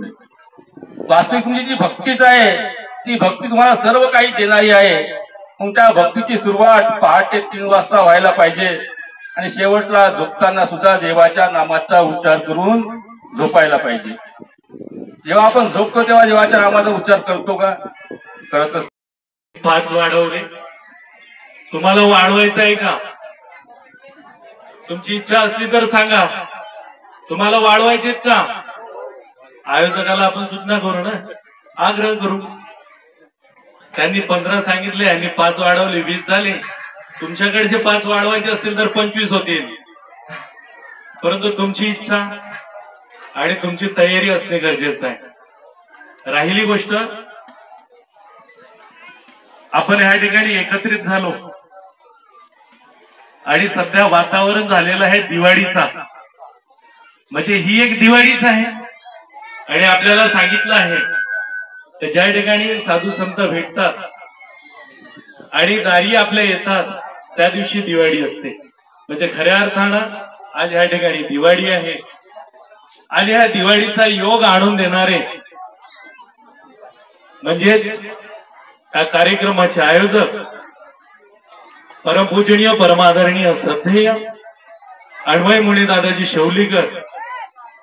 वास्तविक तुमची जी भक्तीच आहे ती भक्ती तुम्हाला सर्व काही देणारी आहे. मग त्या भक्तीची सुरुवात पहाटे 3 वाजता व्हायला पाहिजे आणि शेवटला झोपताना सुद्धा देवाच्या नामाचा उच्चार करून झोपायला पाहिजे. जेव्हा आपण झोपतो तेव्हा देवाच्या नामाचा उच्चार करतो का? करतच. 5 वाढवले. तुम्हाला वाढवायचं आहे का? तुमची इच्छा असली तर सांगा. तुम्हाला वाढवायचे का? आयोजकाला आपण सूचना करू ना, आग्रह करू. त्यांनी 15 सांगितले आणि 5 वाढवले, 20 झाले. तुमच्याकडचे 5 वाढवायचे असतील तर 25 होतील. परंतु तुमची इच्छा आणि तुमची तयारी असणे गरजेचं आहे. राहिली गोष्ट, आपण ह्या ठिकाणी एकत्रित झालो आणि सध्या वातावरण झालेलं आहे दिवाळीचा. म्हणजे ही एक दिवाळीच आहे. आणि आपल्याला सांगितलं आहे की ज्या ठिकाणी साधू संत भेटतात आणि दारी आपल्या येतात त्या दिवशी दिवाळी असते. म्हणजे खऱ्या अर्थानं आज ह्या ठिकाणी दिवाळी आहे. आणि ह्या दिवाळीचा योग आणून देणारे म्हणजे या कार्यक्रमाचे आयोजक परमपूजनीय परमादरणीय श्रद्धेय अन्वय मुनी दादाजी शेवलीकर.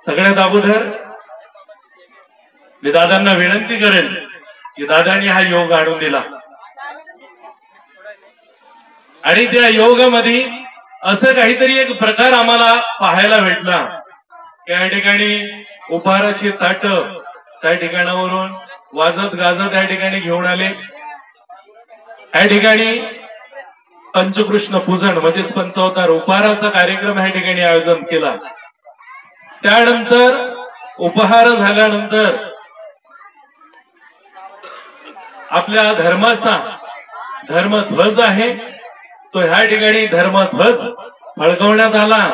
सगळ्यात अगोदर मी दादांना विनंती करेन की दादांनी हा योग आणून दिला आणि त्या योगामध्ये असं काहीतरी एक प्रकार आम्हाला पाहायला भेटला. या ठिकाणी उपहाराची ताट त्या ठिकाणावरून वाजत गाजत या ठिकाणी घेऊन आले. या ठिकाणी पंचकृष्ण पूजन म्हणजेच पंचावतार उपहाराचा कार्यक्रम या ठिकाणी आयोजन केला. त्यानंतर उपहार झाल्यानंतर आपल्या धर्माचा धर्मध्वज आहे तो ह्या ठिकाणी धर्मध्वज फडकवण्यात आला.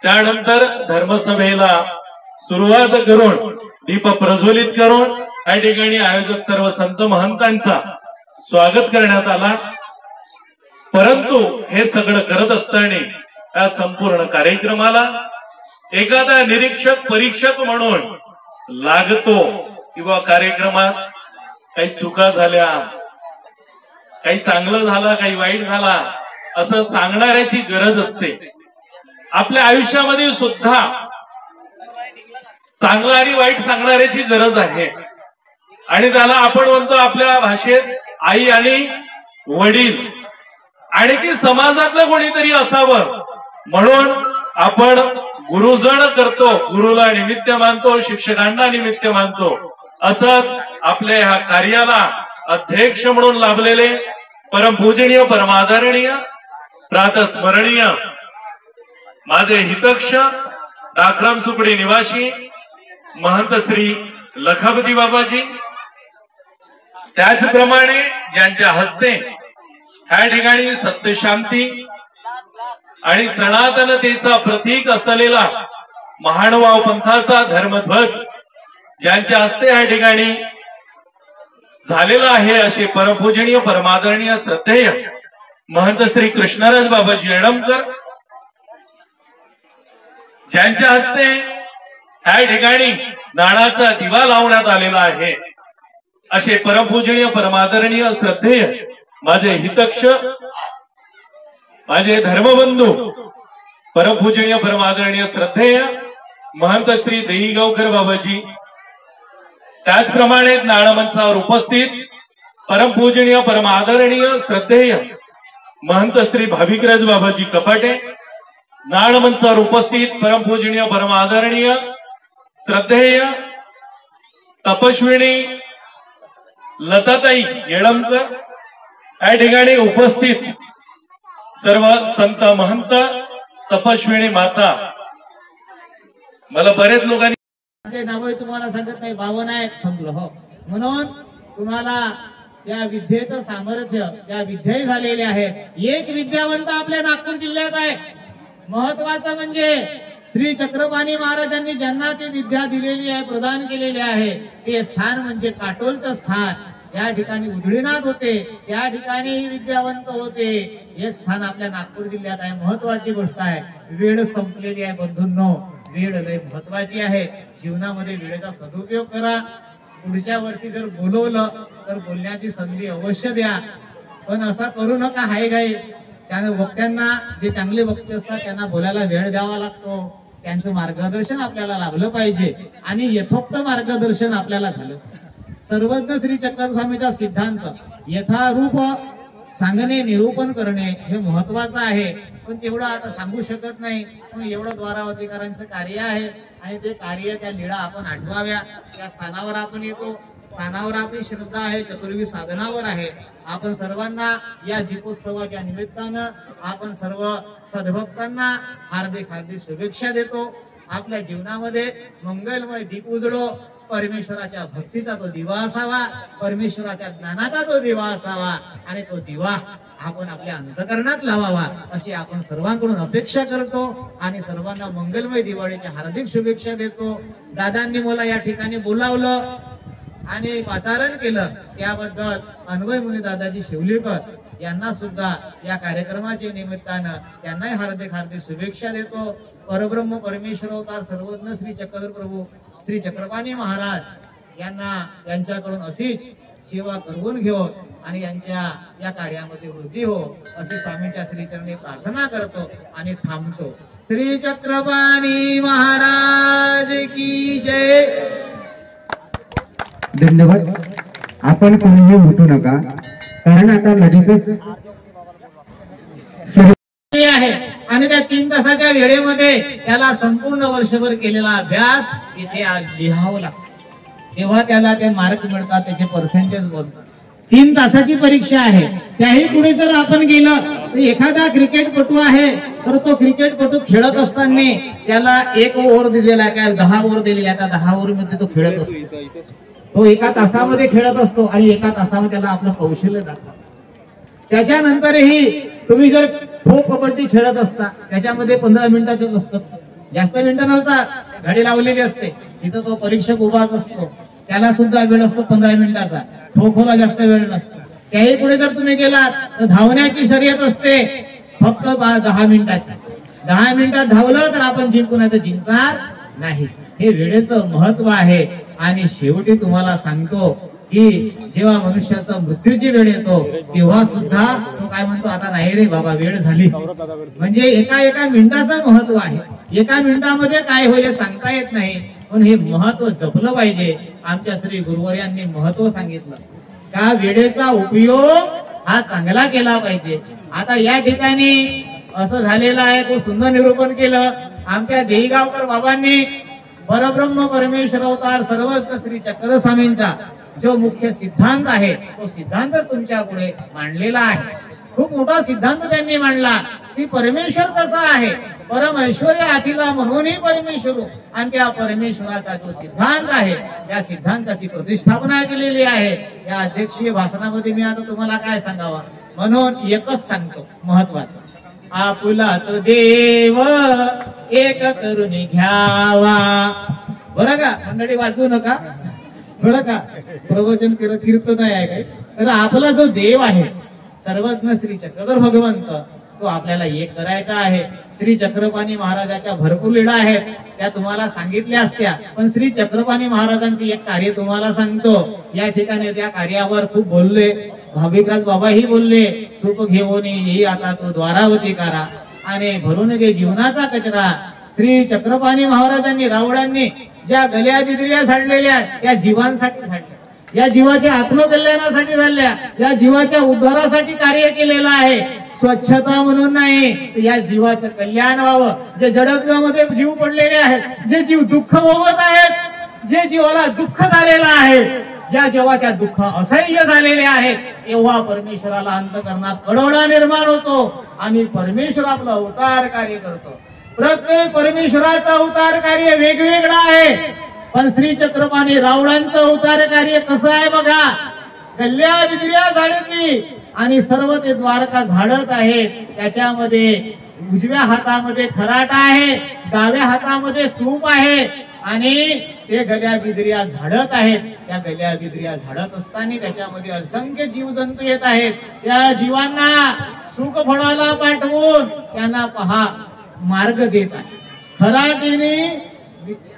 त्यानंतर धर्मसभेला सुरुवात करून दीप प्रज्वलित करून या ठिकाणी आयोजक सर्व संत महंतांचा स्वागत करण्यात आला. परंतु हे सगळं करत असताना या संपूर्ण कार्यक्रमाला एखादा निरीक्षक परीक्षक म्हणून लागतो किंवा कार्यक्रमात काही चुका झाल्या, काही चांगलं झालं, काही वाईट झाला असं सांगणाऱ्याची गरज असते. आपल्या आयुष्यामध्ये सुद्धा चांगलं आणि वाईट सांगणाऱ्याची गरज आहे. आणि त्याला आपण म्हणतो आपल्या भाषेत आई आणि वडील आणि की समाजातलं कोणीतरी असावं म्हणून आपण गुरुजन करतो. गुरुला निमित्त मानतो, शिक्षकांना निमित्त मानतो. असंच आपल्या ह्या कार्याला अध्यक्ष म्हणून लाभलेले परमपूजनीय परमादरणीय प्रातस्मरणीय माझे हितक्ष दाखराम सुकडी निवासी महंत श्री लखापती बाबाजी, त्याचप्रमाणे ज्यांच्या हस्ते ह्या ठिकाणी सत्यशांती आणि सनातनतेचा प्रतीक असलेला महानुभाव पंथाचा धर्मध्वज ज्यांच्या हस्ते या ठिकाणी झालेला आहे असे परमपूजनीय परमादरणीय श्रद्धेय महंत श्री कृष्णराज बाबाजी येडमकर, ज्यांच्या हस्ते ह्या ठिकाणी नाणाचा दिवा लावण्यात आलेला आहे असे परमपूजनीय परमादरणीय श्रद्धेय माझे हितक्ष माझे धर्मबंधू परमपूजनीय परमादरणीय श्रद्धेय महंत श्री देईगावकर बाबाजी, त्याचप्रमाणे नाणमंचावर उपस्थित परमपूजनीय परमादरणीय श्रद्धेय महंत श्री भाविकराज बाबाजी कपाटे, नाणमंचावर उपस्थित परमपूजनीय परमादरणीय श्रद्धेय तपस्विनी लताताई येळमकर, या ठिकाणी उपस्थित सर्व संत महंत तपस्विनी माता, मला बरेच लोकांनी नाव तुम्हाला सांगत नाही, 52 आहेत संपलं. हो, म्हणून तुम्हाला त्या विद्येचं सामर्थ्य, त्या विद्याही झालेल्या आहेत. एक विद्यावंत आपल्या नागपूर जिल्ह्यात आहे. महत्वाचं म्हणजे श्री चक्रपाणी महाराजांनी ज्यांना ती विद्या दिलेली आहे, प्रदान केलेली आहे, ते स्थान म्हणजे काटोलचं स्थान. त्या ठिकाणी उधळीनाथ होते, त्या ठिकाणी विद्यावंत होते. एक स्थान आपल्या नागपूर जिल्ह्यात आहे. महत्वाची गोष्ट आहे. वेळ संपलेली आहे बंधूंनो, वेळ लय महत्वाची आहे. जीवनामध्ये वेळेचा सदुपयोग करा. पुढच्या वर्षी जर बोलवलं तर बोलण्याची संधी अवश्य द्या, पण असा करू नका हाय घाई. वक्त्यांना, जे चांगले वक्ते असतात त्यांना बोलायला वेळ द्यावा लागतो. त्यांचं मार्गदर्शन आपल्याला लाभलं पाहिजे आणि यथोक्त मार्गदर्शन आपल्याला झालं. सर्वज्ञ श्री चक्रस्वामीचा सिद्धांत यथारूप सांगणे, निरूपण करणे हे महत्वाचं आहे. पण तेवढं आता सांगू शकत नाही, पण एवढं द्वारावतीकरांचं कार्य आहे आणि ते कार्य, त्या लीळा आपण आठवाव्या. त्या स्थानावर आपण येतो, स्थानावर आपली श्रद्धा आहे, चतुर्वी साधनावर आहे. आपण सर्वांना या दीपोत्सवाच्या निमित्तानं आपण सर्व सद्भक्तांना हार्दिक हार्दिक शुभेच्छा देतो. आपल्या जीवनामध्ये मंगलमय दीप उजळो. परमेश्वराच्या भक्तीचा तो दिवा असावा, परमेश्वराच्या ज्ञानाचा तो दिवा असावा आणि तो दिवा आपण आपल्या अंतःकरणात लावावा, अशी आपण सर्वांकडून अपेक्षा करतो आणि सर्वांना मंगलमय दिवाळीच्या हार्दिक शुभेच्छा देतो. दादांनी मला या ठिकाणी बोलावलं आणि पाचारण केलं, त्याबद्दल अन्वय मुनी दादाजी शिवलीकर यांना सुद्धा या कार्यक्रमाच्या निमित्तानं त्यांनाही हार्दिक हार्दिक शुभेच्छा देतो. परब्रह्म परमेश्वर अवतार सर्वज्ञ श्री चक्रधर प्रभू श्री चक्रपाणी महाराज यांना यांच्याकडून अशीच सेवा करवून घेऊ आणि यांच्या या कार्यामध्ये वृद्धी हो, असे स्वामींच्या श्रीचरणी प्रार्थना करतो आणि थांबतो. श्री चक्रपाणी महाराज की जय. धन्यवाद. आपण कोणीही उठू नका, कारण आता लगेचच आहे आणि त्या 3 तासाच्या वेळेमध्ये त्याला संपूर्ण वर्षभर केलेला अभ्यास इथे आज लिहावं लागतं. तेव्हा त्याला ते मार्क मिळतात, त्याचे पर्सेंटेज बोलतात. 3 तासाची परीक्षा आहे. त्याही पुढे जर आपण गेलं तर एखादा क्रिकेटपटू आहे तर तो क्रिकेटपटू खेळत असताना त्याला 1 ओव्हर दिलेला आहे, काय 10 ओव्हर दिलेला आहे, त्या 10 ओव्हर मध्ये तो खेळत असतो. तो 1 तासामध्ये खेळत असतो आणि 1 तासामध्ये त्याला आपलं कौशल्य दाखवतो. त्याच्यानंतरही तुम्ही जर खो कबड्डी खेळत असता, त्याच्यामध्ये 15 मिनिटाचंच असतं, जास्त मिनिटं नसतात. घडी लावलेली असते, तिथं तो परीक्षक उभाच असतो, त्याला सुद्धा वेळ असतो 15 मिनिटाचा. खो खोला जास्त वेळ नसतो. त्याही पुढे जर तुम्ही गेलात तर धावण्याची शर्यत असते फक्त 10 मिनिटाची. 10 मिनिटात धावलं तर आपण जिंकू, नाही तर जिंकणार नाही. हे वेळेचं महत्व आहे. आणि शेवटी तुम्हाला सांगतो की जेव्हा मनुष्याचा मृत्यूची वेळ येतो तेव्हा सुद्धा तो काय म्हणतो, आता नाही रे बाबा, वेळ झाली. म्हणजे एका मिनिटाचं महत्व आहे. 1 मिनिटामध्ये काय होईल सांगता येत नाही, पण हे महत्व जपलं पाहिजे. आमच्या श्री गुरुवर्यांनी महत्व सांगितलं का वेळेचा उपयोग हा चांगला केला पाहिजे. आता या ठिकाणी असं झालेलं आहे, तो सुंदर निरूपण केलं आमच्या देईगावकर बाबांनी. परब्रह्म परमेश्वर अवतार सर्वज्ञ श्री चक्रधर स्वामींचा जो मुख्य सिद्धांत आहे तो सिद्धांत तुमच्या पुढे मांडलेला आहे. खूप मोठा सिद्धांत त्यांनी मांडला की परमेश्वर कसा आहे, परम ऐश्वर्य आतिला म्हणूनही परमेश्वर, आणि त्या परमेश्वराचा जो सिद्धांत आहे त्या सिद्धांताची प्रतिष्ठापना केलेली आहे. या अध्यक्षीय भाषणामध्ये मी आता तुम्हाला काय सांगावं, म्हणून एकच सांगतो महत्वाचं, आपुला तो देव एक करून घ्यावा. बरं का मंडळी, वाजवू नका बरं का, प्रवचन करत कीर्तन आहे काय. तर आपला जो देव आहे सर्वज्ञ श्री चक्रधर भगवंत, तो आपल्याला एक करायचा आहे. श्री चक्रपाणी महाराजाच्या भरपूर लीळा आहेत, त्या तुम्हाला सांगितल्या असत्या, पण श्री चक्रपाणी महाराजांचे एक कार्य तुम्हाला सांगतो. या ठिकाणी त्या कार्यावर खूप बोलले, भाविकराज बाबाही बोलले, सुख घेऊन येई आता तो द्वारावती करा आणि भरून घे जीवनाचा कचरा. श्री चक्रपाणी महाराजांनी, रावळांनी ज्या गल्या बिदल्या झाडलेल्या त्या जीवांसाठी झाडल्या, या जीवाच्या आत्मकल्याणासाठी झाल्या, या जीवाच्या उद्धारासाठी कार्य केलेलं आहे. स्वच्छता म्हणून नाही, या जीवाचं कल्याण व्हावं. जे जडत्वामध्ये जीव पडलेले आहेत, जे जीव दुःख भोगत आहेत, जे जीवाला दुःख झालेलं आहे, ज्या जीवाच्या दुःख असह्य झालेले आहेत, तेव्हा परमेश्वराला अंतःकरणात कळवळा निर्माण होतो आणि परमेश्वर आपला अवतार कार्य करतो. प्रत्येक परमेश्वराचा अवतार कार्य वेगवेगळं आहे, पण श्री चक्रपाणी रावळांचं अवतार कार्य कसं आहे बघा. कल्या विद्रिया झाडती आणि सर्व ते द्वारका झाडत आहेत. त्याच्यामध्ये उजव्या हातामध्ये खराटा आहे, डाव्या हातामध्ये सूप आहे आणि ते गल्या बिद्रिया झाडत आहेत. त्या गल्या बिद्रिया झाडत असताना त्याच्यामध्ये असंख्य जीवजंतू येत आहेत. त्या जीवांना सुख फळाला पाठवून त्यांना पहा मार्ग देत आहे.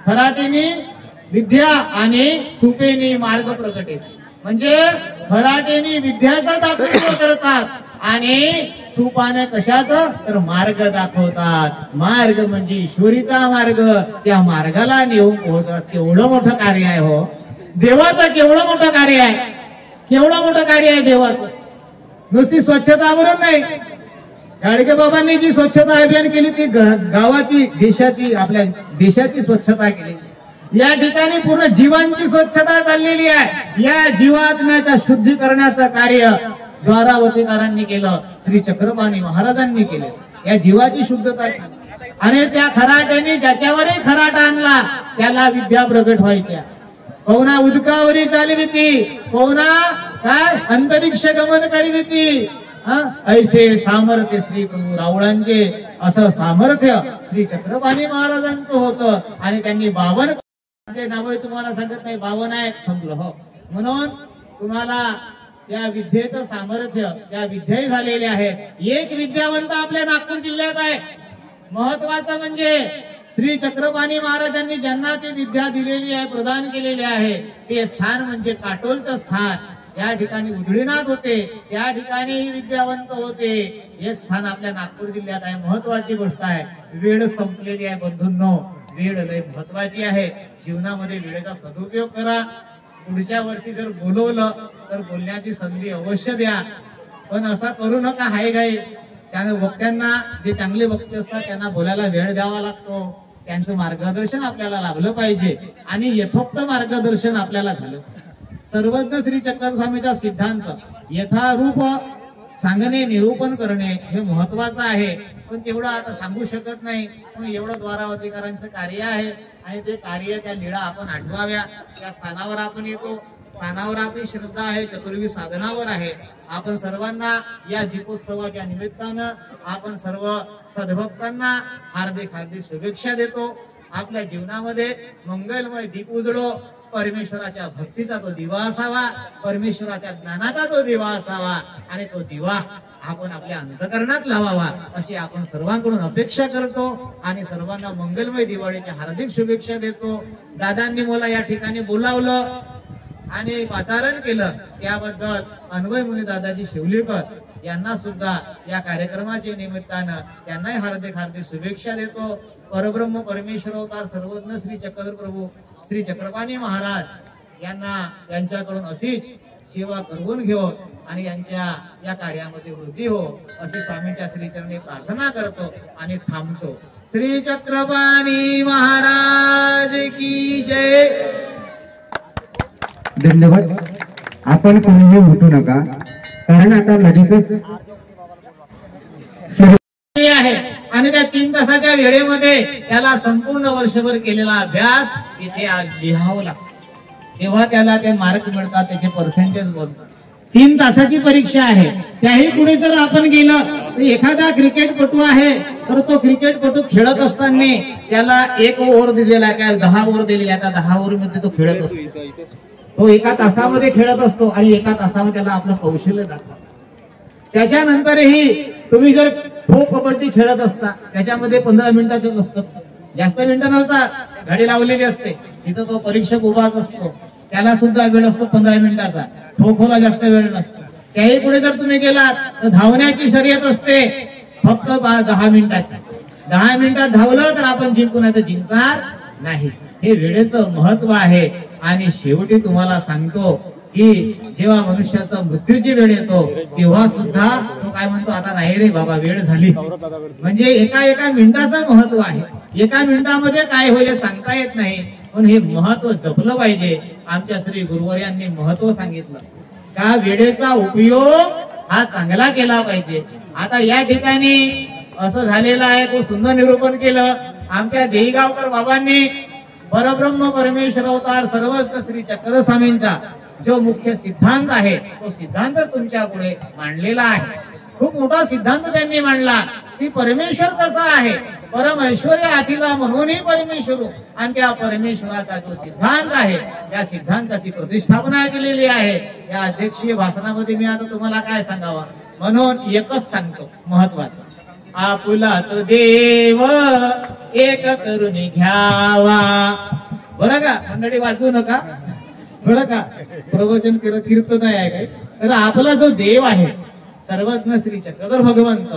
खराटीने विद्या आणि सुपेने मार्ग प्रकट येत. म्हणजे खराटेने विद्याचा दाखवतो करतात आणि सुपाने कशाचं तर मार्ग दाखवतात. मार्ग म्हणजे ईश्वरीचा मार्ग, त्या मार्गाला नेऊन पोहोचतात. केवढं मोठं कार्य आहे हो देवाचं, केवढं मोठं कार्य आहे, केवढं मोठं कार्य आहे देवाचं. नुसती स्वच्छता म्हणून नाही, गाडगे बाबांनी जी स्वच्छता अभियान केली ती गावाची देशाची आपल्या देशाची स्वच्छता केली. या ठिकाणी पूर्ण जीवांची स्वच्छता चाललेली आहे. या जीवात्म्याच्या शुद्धीकरणाचं कार्य द्वारावतीकारांनी केलं, श्री चक्रपाणी महाराजांनी केले. या जीवाची शुद्धता केली आणि त्या खराट्याने ज्याच्यावरही खराटा आणला त्याला विद्या प्रगट व्हायच्या. कोणा उदकावरी चालविती, कोणा काय अंतरिक्ष गमन करीविती. ऐसे सामर्थ्य श्री प्रभू रावळांचे, असं सामर्थ्य श्री चक्रपाणी महाराजांचं होतं. आणि त्यांनी 52 नाव तुम्हाला सांगत नाही, 52 आहेत समजलं हो. म्हणून तुम्हाला त्या विद्येचं सामर्थ्य, त्या विद्याही झालेल्या आहेत. एक विद्यावंत आपल्या नागपूर जिल्ह्यात आहे. महत्वाचं म्हणजे श्री चक्रपाणी महाराजांनी ज्यांना ती विद्या दिलेली आहे, प्रदान केलेली आहे, ते स्थान म्हणजे काटोलचं स्थान. त्या ठिकाणी उधळीनाथ होते, त्या ठिकाणी विद्यावंत होते. एक स्थान आपल्या नागपूर जिल्ह्यात आहे. महत्वाची गोष्ट आहे. वेळ संपलेली आहे बंधूंनो, वेळ लय महत्वाची आहे. जीवनामध्ये वेळेचा सदुपयोग करा. पुढच्या वर्षी जर बोलवलं तर बोलण्याची संधी अवश्य द्या, पण असा करू नका हाय गाई. वक्त्यांना, जे चांगले वक्ते असतात त्यांना बोलायला वेळ द्यावा लागतो. त्यांचं मार्गदर्शन आपल्याला लाभलं पाहिजे आणि यथोक्त मार्गदर्शन आपल्याला झालं. सर्वज्ञ श्री चक्रस्वामीचा सिद्धांत यथारूप सांगणे, निरूपण करणे हे महत्वाचं आहे. पण तेवढं आता सांगू शकत नाही, पण एवढं द्वारावतीकारांचं कार्य आहे आणि ते कार्य, त्या लीळा आपण आठवाव्या. त्या स्थानावर आपण येतो, स्थानावर आपली श्रद्धा आहे, चतुर्वी साधनावर आहे. आपण सर्वांना या दीपोत्सवाच्या निमित्तानं आपण सर्व सद्भक्तांना हार्दिक हार्दिक शुभेच्छा देतो. आपल्या जीवनामध्ये मंगलमय दीप उजळो. परमेश्वराच्या भक्तीचा तो दिवा असावा, परमेश्वराच्या ज्ञानाचा तो दिवा असावा आणि तो दिवा आपण आपल्या अंतःकरणात लावावा, अशी आपण सर्वांकडून अपेक्षा करतो आणि सर्वांना मंगलमय दिवाळीच्या हार्दिक शुभेच्छा देतो. दादांनी मला या ठिकाणी बोलावलं आणि पाचारण केलं, त्याबद्दल अन्वय मुनी दादाजी शिवलेकर यांना सुद्धा या कार्यक्रमाच्या निमित्तानं त्यांनाही हार्दिक हार्दिक शुभेच्छा देतो. परब्रह्म परमेश्वर अवतार सर्वज्ञ श्री चक्रधर प्रभू श्री चक्रपाणी महाराज यांना यांच्याकडून अशीच सेवा करवून घेऊ आणि यांच्या या कार्यामध्ये वृद्धी हो, अशी स्वामींच्या श्रीचरणी प्रार्थना करतो आणि थांबतो. श्री चक्रपाणी महाराज की जय. धन्यवाद. आपण कोणीही उठू नका, कारण आता लगेचच आहे आणि त्या 3 तासाच्या वेळेमध्ये त्याला संपूर्ण वर्षभर केलेला अभ्यास इथे आज लिहावं लागतं. तेव्हा त्याला ते मार्क मिळतात, त्याचे पर्सेंटेज बोलतात. 3 तासाची परीक्षा आहे. त्याही पुढे जर आपण गेलं तर एखादा क्रिकेटपटू आहे तर तो क्रिकेटपटू खेळत असताना त्याला 1 ओव्हर दिलेला आहे, काय 10 ओव्हर दिलेला आहे, त्या 10 ओव्हर मध्ये तो खेळत असतो. तो 1 तासामध्ये खेळत असतो आणि 1 तासामध्ये त्याला आपलं कौशल्य दाखवतो. त्याच्यानंतरही तुम्ही जर खो कबड्डी खेळत असता, त्याच्यामध्ये 15 मिनिटाचंच असतं, जास्त मिनिटं नसतात, घडी लावलेली असते. तिथं तो परीक्षक उभाच असतो, त्याला सुद्धा वेळ असतो 15 मिनिटाचा. खो खोला जास्त वेळ नसतो. त्याही पुढे जर तुम्ही गेलात तर धावण्याची शर्यत असते फक्त 10 मिनिटाची. 10 मिनिटात धावलं तर आपण जिंकू, नाही तर जिंकणार नाही. हे वेळेचं महत्व आहे. आणि शेवटी तुम्हाला सांगतो की जेव्हा मनुष्याचा मृत्यूची वेळ येतो तेव्हा सुद्धा तो काय म्हणतो, आता नाही रे बाबा, वेळ झाली. म्हणजे एका मिनिटाचं महत्व आहे. 1 मिनिटामध्ये काय होईल सांगता येत नाही, पण हे महत्व जपलं पाहिजे. आमच्या श्री गुरुवर्यांनी महत्व सांगितलं का वेळेचा उपयोग हा चांगला केला पाहिजे. आता या ठिकाणी असं झालेलं आहे. खूप सुंदर निरूपण केलं आमच्या देईगावकर बाबांनी. परब्रह्म परमेश्वर अवतार सर्वज्ञ श्री चक्रधर स्वामींचा जो मुख्य सिद्धांत आहे तो सिद्धांत तुमच्या पुढे मांडलेला आहे. खूप मोठा सिद्धांत त्यांनी मांडला की परमेश्वर कसा आहे, परम ऐश्वर्य आतिला म्हणूनही परमेश्वर, आणि त्या परमेश्वराचा जो सिद्धांत आहे त्या सिद्धांताची प्रतिष्ठापना केलेली आहे. या अध्यक्षीय भाषणामध्ये मी आता तुम्हाला काय सांगावं, म्हणून एकच सांगतो महत्वाचं, आपुला तो देव एक करून घ्यावा. बरं का मंडळी, वाजवू नका बरं का, प्रवचन कीर्तन आहे काय. तर आपला जो देव आहे सर्वज्ञ श्री चक्रधर भगवंत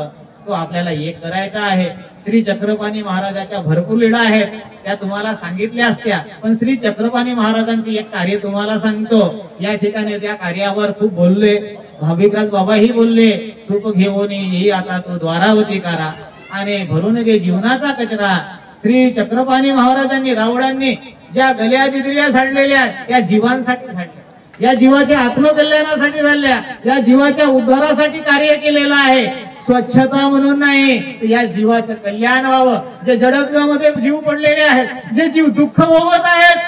तो आपल्याला एक करायचा आहे. श्री चक्रपाणी महाराजाच्या भरपूर लीळा आहेत, त्या तुम्हाला सांगितल्या असत्या, पण श्री चक्रपाणी महाराजांचे एक कार्य तुम्हाला सांगतो. या ठिकाणी त्या कार्यावर खूप बोलले, भाविकराज बाबाही बोलले, सूप घेऊन येई आता तो द्वारावती करा आणि भरून दे जीवनाचा कचरा. श्री चक्रपाणी महाराजांनी रावळांनी ज्या गल्या बिदऱ्या झाडलेल्या त्या जीवांसाठी झाडल्या, या जीवाच्या आत्मकल्याणासाठी झाल्या, या जीवाच्या उद्धारासाठी कार्य केलेलं आहे. स्वच्छता म्हणून नाही, या जीवाचं कल्याण व्हावं. जे जडत्वामध्ये जीव पडलेले आहेत, जे जीव दुःख भोगत आहेत,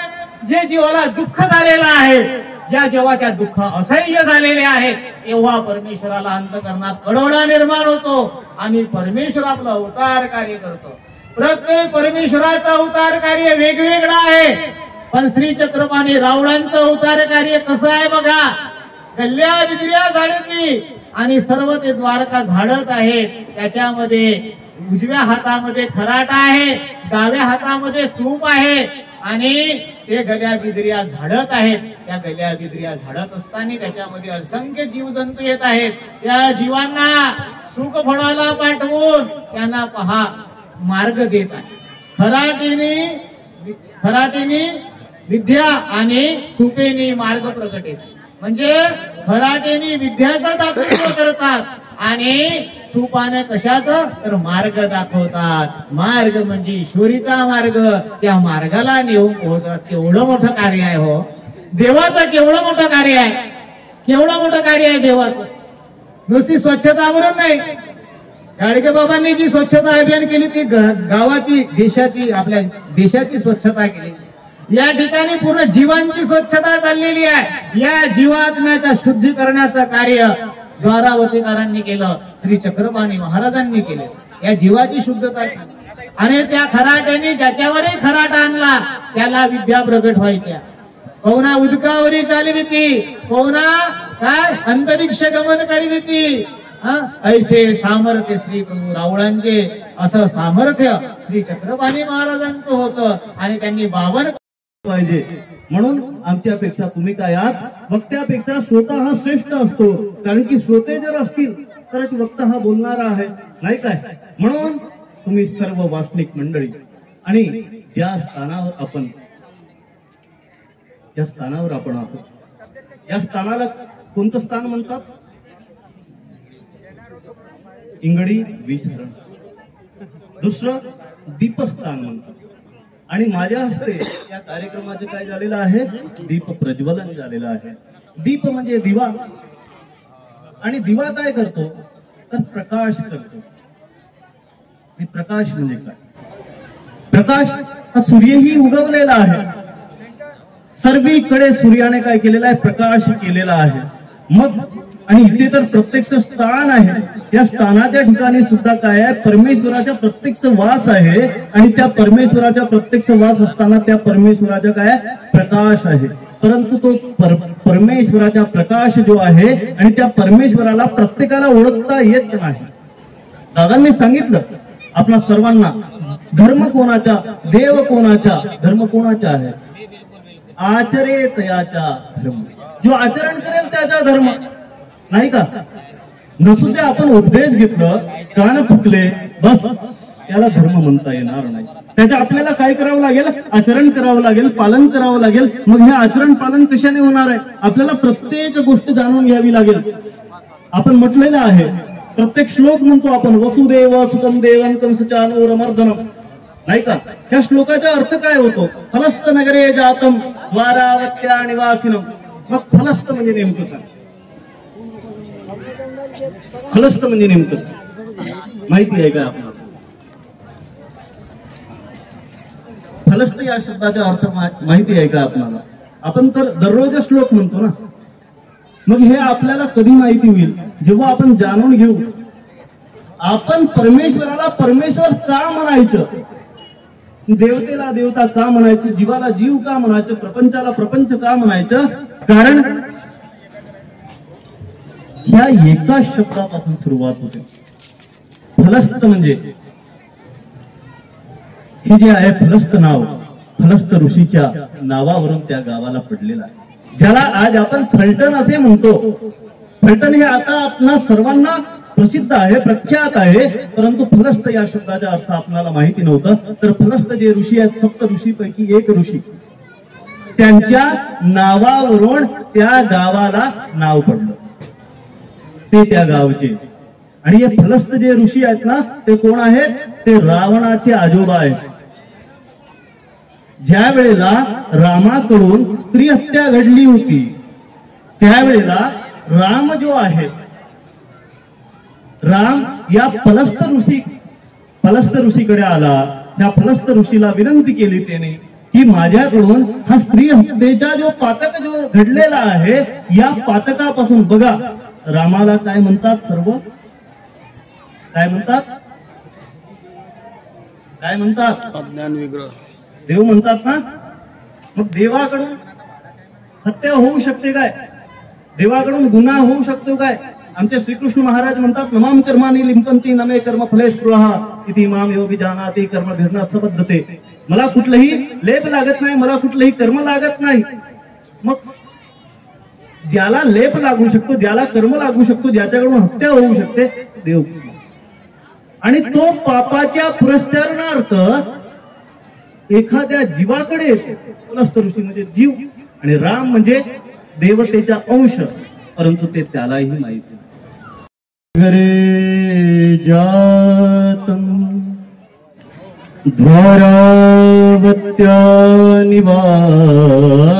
जे जीवाला दुःख झालेलं आहे, ज्या जीवाच्या दुःख असह्य झालेले आहेत, तेव्हा परमेश्वराला अंतकरणात कडवडा निर्माण होतो आणि परमेश्वर आपलं अवतार कार्य करतो. प्रत्येक परमेश्वराचा अवतार कार्य वेगवेगळा आहे, पण श्री चक्रपाणी रावळांचं अवतार कार्य कसं आहे बघा. गल्ल्या बिदऱ्या झाडती आणि सर्व ते द्वारका झाडत आहेत. त्याच्यामध्ये उजव्या हातामध्ये खराटा आहे, डाव्या हातामध्ये सूप आहे आणि ते गल्या बिदऱ्या झाडत आहेत. त्या गल्या बिदऱ्या झाडत असताना त्याच्यामध्ये असंख्य जीवजंतू येत आहेत. त्या जीवांना सुख फळाला पाठवून त्यांना पहा मार्ग देत आहे. खराटीने विद्या आणि सुपेने मार्ग प्रकट येत, म्हणजे खराटेने विद्याचं दाखवतो करतात आणि सुपाने कशाचं तर मार्ग दाखवतात. मार्ग म्हणजे ईश्वरीचा मार्ग, त्या मार्गाला नेऊन पोहोचतात. केवढं मोठं कार्य आहे हो देवाचं, केवढं मोठं कार्य आहे, केवढं मोठं कार्य आहे देवाचं. नुसती स्वच्छता म्हणून नाही, गाडगे बाबांनी जी स्वच्छता अभियान केली ती गावाची, देशाची, आपल्या देशाची स्वच्छता केली. या ठिकाणी पूर्ण जीवांची स्वच्छता चाललेली आहे. या जीवात्म्याच्या शुद्धीकरणाचं कार्य द्वारावतीकारांनी केलं, श्री चक्रपाणी महाराजांनी केले. या जीवाची शुद्धता केली आणि त्या खराट्याने ज्याच्यावरही खराटा आणला त्याला विद्या प्रगट व्हायच्या. कोणा उदकावरी चालविती, कोणा काय अंतरिक्ष गमन करीविती. ऐसे सामर्थ्य श्री प्रभू रावळांचे, असं सामर्थ्य श्री चक्रपाणी महाराजांचं होतं आणि त्यांनी 52 पाहिजे. म्हणून आमच्यापेक्षा तुम्ही काय आहात, वक्त्यापेक्षा श्रोता हा श्रेष्ठ असतो. कारण की श्रोते जर असतील तरच वक्ता हा बोलणारा आहे, नाही काय. म्हणून तुम्ही सर्व वासनिक मंडळी आणि ज्या स्थानावर आपण आहोत, या स्थानाला कोणतं स्थान म्हणतात, इंगडी विसरण, दुसरं दीपस्थान म्हणतात. आणि माझ्या हस्ते या कार्यक्रमाचे काय झालेलं आहे, दीप प्रज्वलन झालेलं आहे. दीप म्हणजे दिवा, आणि दिवा काय करतो तर प्रकाश करतो. प्रकाश म्हणजे काय, प्रकाश हा सूर्यही उगवलेला आहे. सर्वीकडे सूर्याने काय केलेला आहे, प्रकाश केलेला आहे. मग आणि इथे तर प्रत्यक्ष स्थान आहे, या स्थानाच्या ठिकाणी सुद्धा काय आहे, परमेश्वराचा प्रत्यक्ष वास आहे. आणि त्या परमेश्वराचा प्रत्यक्ष वास असताना त्या परमेश्वराचा काय प्रकाश आहे. परंतु तो परमेश्वराचा प्रकाश जो आहे आणि त्या परमेश्वराला प्रत्येकाला ओळखता येत नाही. दादांनी सांगितलं आपल्या सर्वांना, धर्म कोणाचा, देव कोणाचा, धर्म कोणाचा आहे, आचरे तयाचा धर्म. जो आचरण करेल त्याचा धर्म, नाही का. नसू दे आपण उपदेश घेतलं, कान फुकले, बस त्याला धर्म म्हणता येणार नाही. त्याच्या आपल्याला काय करावं लागेल, आचरण करावं लागेल, पालन करावं लागेल. मग हे आचरण पालन कशाने होणार आहे, आपल्याला प्रत्येक गोष्ट जाणून घ्यावी लागेल. आपण म्हटलेलं आहे, प्रत्येक श्लोक म्हणतो आपण, वसुदेव सुतम देवं कंसचानूरमर्दनम, नाही का. त्या श्लोकाचा अर्थ काय होतो, फलस्त नगरे जातम द्वारावत्या निवासिनम. मग फलस्त म्हणजे नेमकं काय, फलस्त म्हणजे नेमकं माहिती आहे का आपल्याला? फलस्त या शब्दाचा अर्थ माहिती आहे का आपल्याला? आपण तर दररोज श्लोक म्हणतो ना. मग हे आपल्याला कधी माहिती होईल? जेव्हा आपण जाणून घेऊ आपण परमेश्वराला परमेश्वर का म्हणायचं, देवतेला देवता का म्हणायचं, जीवाला जीव का म्हणायचं, प्रपंचाला प्रपंच का म्हणायचं. कारण ह्या एकाच शब्दापासून सुरुवात होते. फलस्त म्हणजे हे जे आहे फलस्त नाव, फलस्त ऋषीच्या नावावरून त्या गावाला पडलेलं आहे, ज्याला आज आपण फलटण असे म्हणतो. फलटण हे आता आपणा सर्वांना प्रसिद्ध आहे, प्रख्यात आहे. परंतु फलस्त या शब्दाचा अर्थ आपल्याला माहिती नव्हतं. तर फलस्त जे ऋषी आहेत, सप्त ऋषीपैकी एक ऋषी, त्यांच्या नावावरून त्या गावाला नाव पडलं, ते त्या गावचे. आणि हे फलस्त जे ऋषी आहेत ना, ते कोण आहेत? ते रावणाचे आजोबा आहेत. ज्या वेळेला रामाकडून स्त्री हत्या घडली होती, त्यावेळेला राम जो आहे, राम या फलस्त ऋषीकडे आला. त्या फलस्त ऋषीला विनंती केली त्याने की माझ्याकडून हा स्त्री हत्येचा जो पातक जो घडलेला आहे, या पातकापासून बघा. रामाला काय म्हणतात? सर्व काय म्हणतात? काय म्हणतात? अज्ञान विग्रह देव म्हणतात ना. मग देवाकडून हत्या होऊ शकते काय? देवाकडून गुन्हा होऊ शकतो काय? आमचे श्रीकृष्ण महाराज म्हणतात नमाम कर्मानी लिंपंती नमे कर्म फले स्पृहा इति माम योगी जानाति कर्म भिर्न सबद्धते. मला कुठलंही लेप लागत नाही, मला कुठलंही कर्म लागत नाही. मग ज्याला लेप लागू शकतो, ज्याला कर्म लागू शकतो, ज्याच्याकडून हत्या होऊ शकते, देव. आणि तो पापाच्या पुरस्कारार्थ एखाद्या जीवाकडे फलस्त ऋषी म्हणजे जीव, आणि राम म्हणजे देवतेचा अंश, परंतु ते त्यालाही माहिती. घरे जातम द्वारावत्या निवासिणम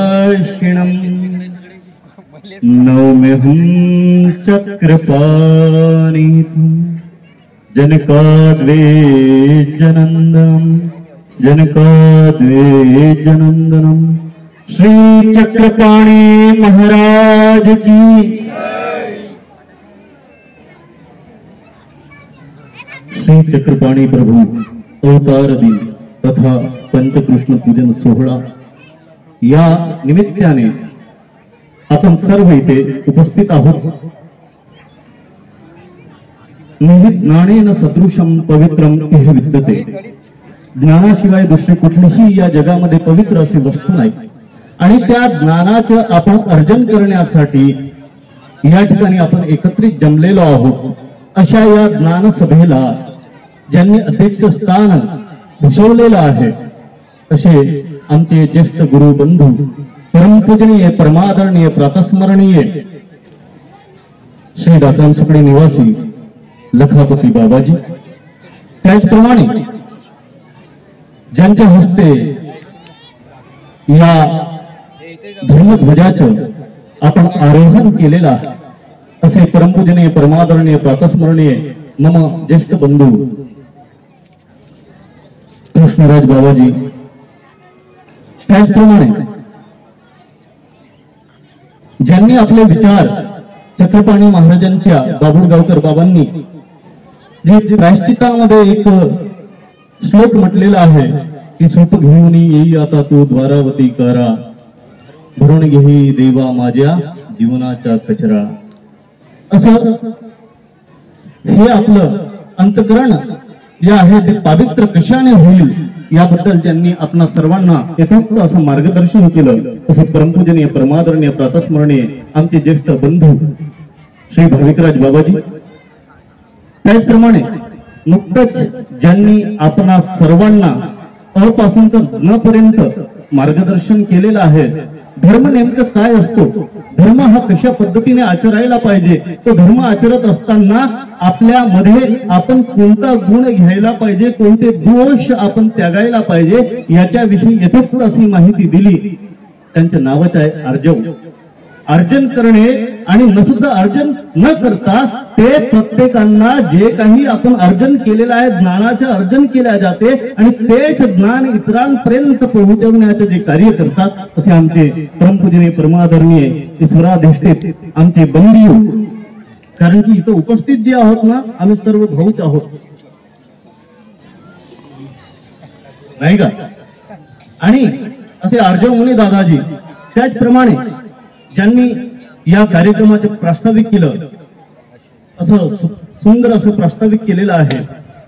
नौम्यहं चक्रपाणितुं जनकाद्वेजनंदनम श्री चक्रपाणी महाराज की. श्री चक्रपाणी प्रभू अवतार दिन तथा पंचकृष्ण पूजन सोहळा या निमित्ताने आपण सर्व इथे उपस्थित आहोत. निहित ज्ञानेन सदृशम पवित्रम इह विद्यते. ज्ञानाशिवाय दुसरे कुठलीही या जगामध्ये पवित्र अशी वस्तू नाही. आणि त्या ज्ञानाचं आपण अर्जन करण्यासाठी या ठिकाणी आपण एकत्रित जमलेलो आहोत. अशा या ज्ञान सभेला ज्यांनी अध्यक्ष स्थान भूषवलेलं आहे, असे आमचे ज्येष्ठ गुरु बंधू, परमपूजनीय परमादरणीय प्रातस्मरणीय श्री दातांसुकडे निवासी लखापती बाबाजी, त्याचप्रमाणे ज्यांच्या हस्ते या धर्मध्वजाचं आपण आरोहण केलेलं आहे, असे परमपूजनीय परमादरणीय प्रातस्मरणीय मम ज्येष्ठ बंधू कृष्णराज बाबाजी, त्याचप्रमाणे ज्यांनी आपले विचार चक्रपाणी महाराजांच्या बाबुळगावकर बाबांनी जे प्रायश्चित्तामध्ये एक श्लोक म्हटलेला आहे की सूप घेऊन येई आता तू द्वारावती करा, भरून घेई देवा माझ्या जीवनाचा कचरा. असं हे आपलं अंतकरण जे आहे ते पवित्र कशाने होईल याबद्दल त्यांनी आपणा सर्वांना यथोक्त असं मार्गदर्शन केलं. तसे परमपूजनीय परमादरणीय प्रातस्मरणीय आमचे ज्येष्ठ बंधू श्री भाविकराज बाबाजी, त्याचप्रमाणे नुकतंच ज्यांनी आपणा सर्वांना अपासून तर न पर्यंत मार्गदर्शन केलेलं आहे. धर्म नेमकं काय असतो, धर्म हा कशा पद्धतीने आचरायला पाहिजे, तो धर्म आचरत असताना आपल्यामध्ये आपण कोणता गुण घ्यायला पाहिजे, कोणते दोष आपण त्यागायला पाहिजे, याच्याविषयी यथोक्त अशी माहिती दिली. त्यांचं नावच आहे अर्जव. अर्जन करणे आणि नसुद्धा अर्जन न करता ते प्रत्येकांना जे काही आपण अर्जन केलेलं आहे ज्ञानाचे अर्जन केले जाते आणि तेच ज्ञान इतरांपर्यंत पोहोचवण्याचे जे कार्य करतात असे आमचे परमपूजनीय परमादरणीय ईश्वराधिष्ठित आमचे बंधू, कारण की इथं उपस्थित जे आहोत ना आम्ही सर्व भाऊच आहोत नाही का. आणि असे अर्जव मुनी दादाजी त्याचप्रमाणे ज्यांनी या कार्यक्रमाचे प्रास्ताविक केलं, असं सुंदर असं प्रास्ताविक केलेलं आहे.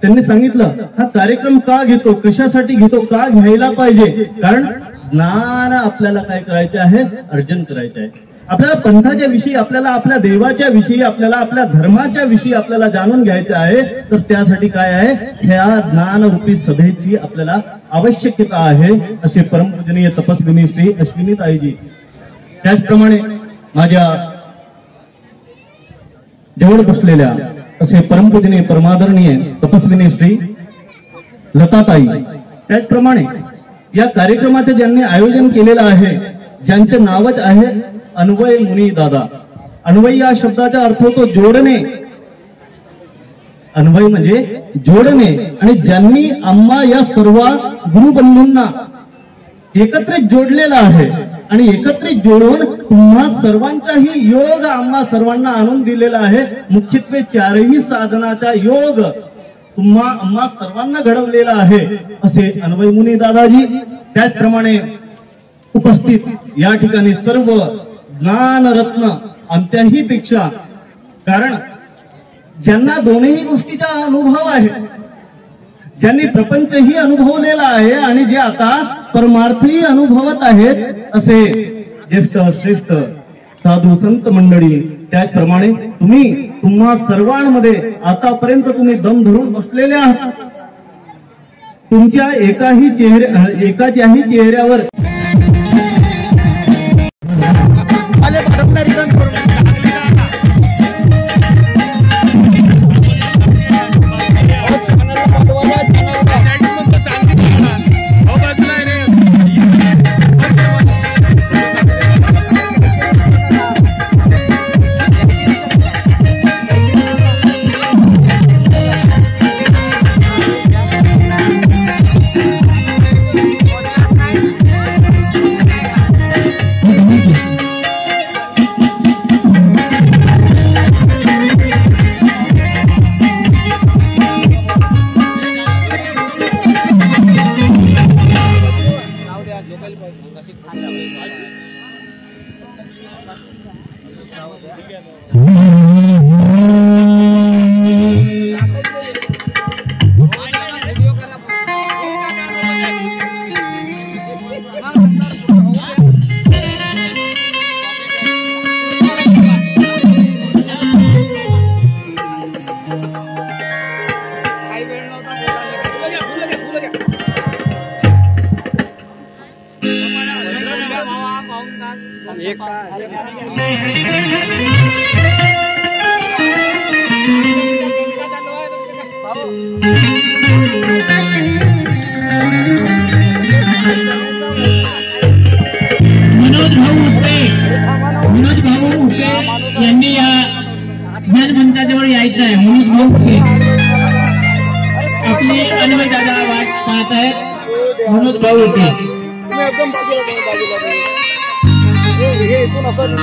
त्यांनी सांगितलं हा कार्यक्रम का घेतो, कशासाठी घेतो, का घ्यायला पाहिजे, कारण ज्ञान आपल्याला काय करायचे आहे, अर्जन करायचे आहे. आपल्याला पंथाच्या विषयी, आपल्याला आपल्या देवाच्या विषयी, आपल्याला आपल्या धर्माच्या विषयी आपल्याला जाणून घ्यायचे आहे. तर त्यासाठी काय आहे, ह्या ज्ञानरूपी सभेची आपल्याला आवश्यकता आहे असे परमपूजनीय तपस्विनी श्री अश्विनीताईजी, त्याचप्रमाणे माझ्या जवळ बसलेल्या असे परमपूजनीय परमादरणीय तपस्विनी श्री लताताई, त्याचप्रमाणे या कार्यक्रमाचे ज्यांनी आयोजन केलेलं आहे, ज्यांचे नावच आहे अन्वय मुनी दादा. अन्वय या शब्दाचा अर्थ होतो जोडणे, अन्वय म्हणजे जोडणे. आणि ज्यांनी आम्हा या सर्व गुरुबंधूंना एकत्रित जोडलेला आहे आणि एकत्रित जोडून तुम्हा सर्वांचाही योग आम्हा सर्वांना आणून दिलेला आहे. मुख्यत्वे चारही साधनाचा योग तुम्हा आम्हा सर्वांना घडवलेला आहे असे अन्वय मुनी दादाजी. त्याचप्रमाणे उपस्थित या ठिकाणी सर्व ज्ञानरत्न आमच्याही पेक्षा, कारण ज्यांना दोन्ही गोष्टीचा अनुभव आहे, ज्यांनी प्रपंचही अनुभवलेला आहे आणि जे आता परमार्थही अनुभवत आहेत, असे ज्येष्ठ श्रेष्ठ साधू संत मंडळी, त्याचप्रमाणे तुम्ही तुम्हा सर्वांमध्ये आतापर्यंत तुम्ही दम धरून बसलेले आहात. तुमच्या एकाच्याही चेहऱ्यावर मनोज भाऊ हुके यांनी या ज्ञानमंचाजवळ यायचं आहे. मनोज भाऊ हुके आपली अन्वय दादा वाट पाहत आहेत. मनोज भाऊ हुके एकदम बाजूला हे इथून असं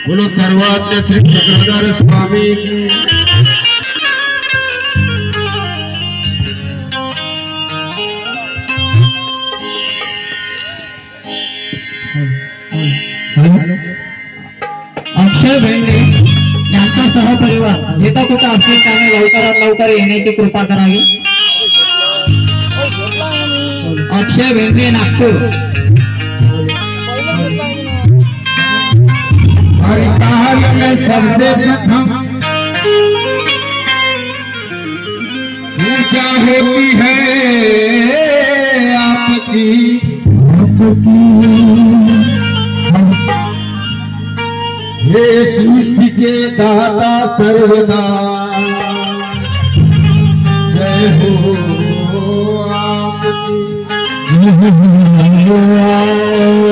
बोलो सर्वात्म श्री चक्रधर स्वामी की। अक्षय भेंडे यांचा सहपरिवार येता कुठं असेल त्याने लवकरात लवकर येण्याची कृपा करावी। अक्षय भेंडे नागपूर। हरिकाल में सबसे प्रथम पूजा होती है आपकी। हे सृष्टि के दाता सर्वदा जय हो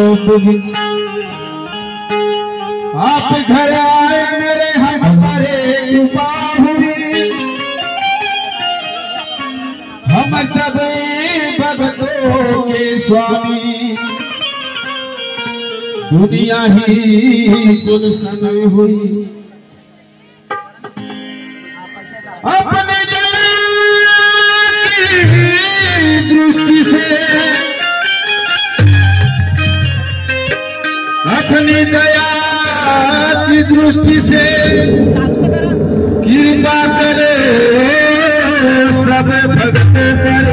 आपकी। आप घर आए मेरे हमारे कृपा हुई। हम सब भक्तों के स्वामी दुनिया ही गुलशन हुई। अपने दृष्टि से अपनी दया की दृष्टि से कृपा करे सब भक्त कर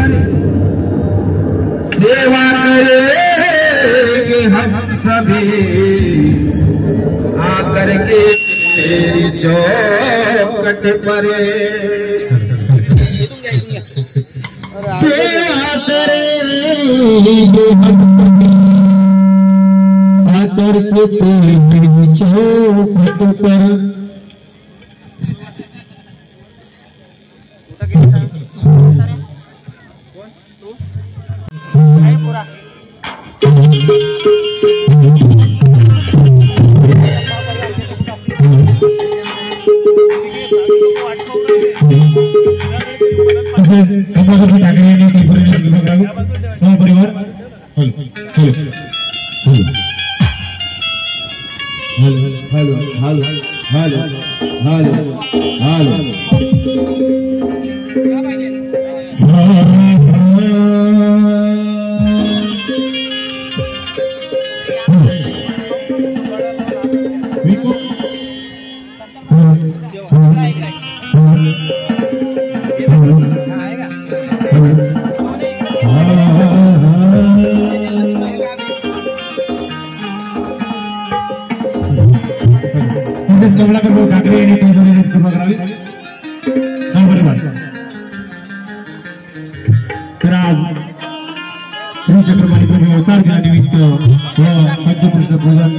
सेवा करेंगे हम सभी आकर के तेरी चौखट पर सेवा करेंगे हम आकर के तेरी चौखट पर। सहपरिवार hello hello hello hello Kamalakar Thackeray यांनी तुमचं कृपा करावी सांबरीवाड. तर आज श्री छत्रपती प्रभू अवतार दिनानिमित्त पंचकृष्ण पूजन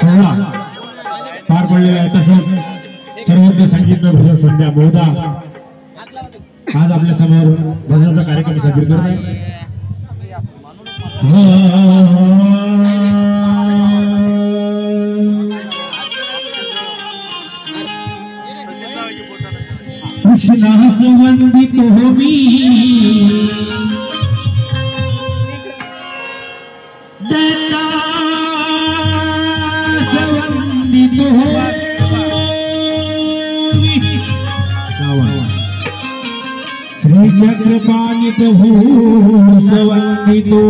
सोहळा पार पडलेला आहे. तसंच सर्वज्ञ संगीत भजन संध्या बहुधा आज आपल्या समोर भजनाचा कार्यक्रम सादर करत आहे. कृष्णास वंदित हो मी दत्तास वंदित हो श्री चक्रपाणि प्रभु सवंदितो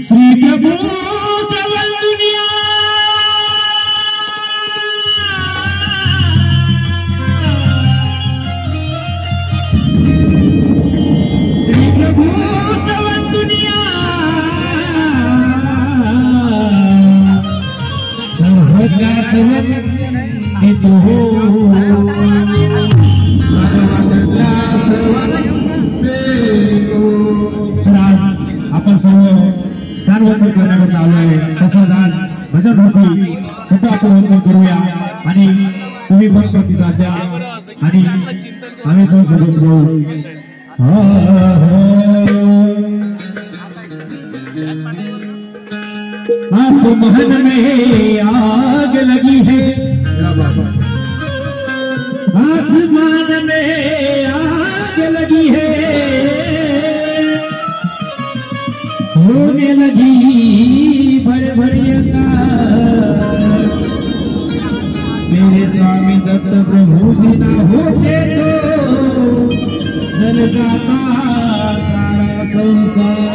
श्री प्रभु सवंदुनिया श्री प्रभु सवंदुनिया सर्वदा सवंदितो आपण सर्व स्थानवंदन करण्याकरता आलो आहे. तसंच आज भजन होती सुद्धा आपण वंदन करूया आणि तुम्ही पण प्रतिसाद द्या आणि आम्ही पण सोबत राहू. आसमान में आग लगी है, आसमान में आग लगी है, होने लगी भर भरियता मेरे स्वामी दत्त प्रभु जी ना होते तो जल जाता सारा संसार.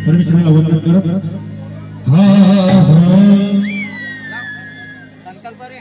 परमेश्वराला वंदन करत संकल्प रे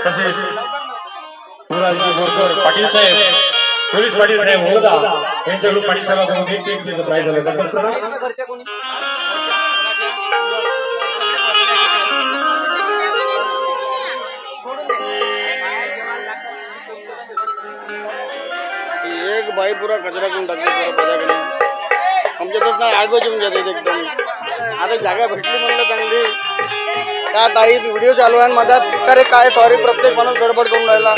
तसेच शिवराजजी बोरकर पाटील साहेब, पोलीस पाटील साहेब होता यांच्याकडून पाटील साहेबांकडून 101 प्राइज झालं. एक बाई पुरा कचरा करून टाकली आमच्यातच नाही, 8 वाजे येऊन जाते एकदम. आता जागा भेटली म्हणलं चांगली का ताई व्हिडिओ चालू आहे मधात अरे काय सॉरी प्रत्येक माणूस गडबड करून राहिला.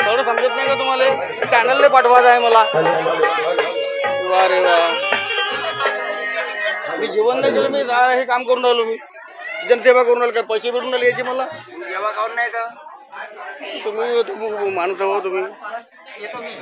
एवढं समजत नाही का तुम्हाला? चॅनलला पाठवायचं आहे मला. वा रे वा, मी जेवण नाही केलं, मी हे काम करून राहिलो, मी जनसेवा करून राहिलो. काय पैसे भेटून राहिले याचे मला? जेव्हा खाऊन नाही का तुम्ही माणूस आहो तुम्ही. येतो मी.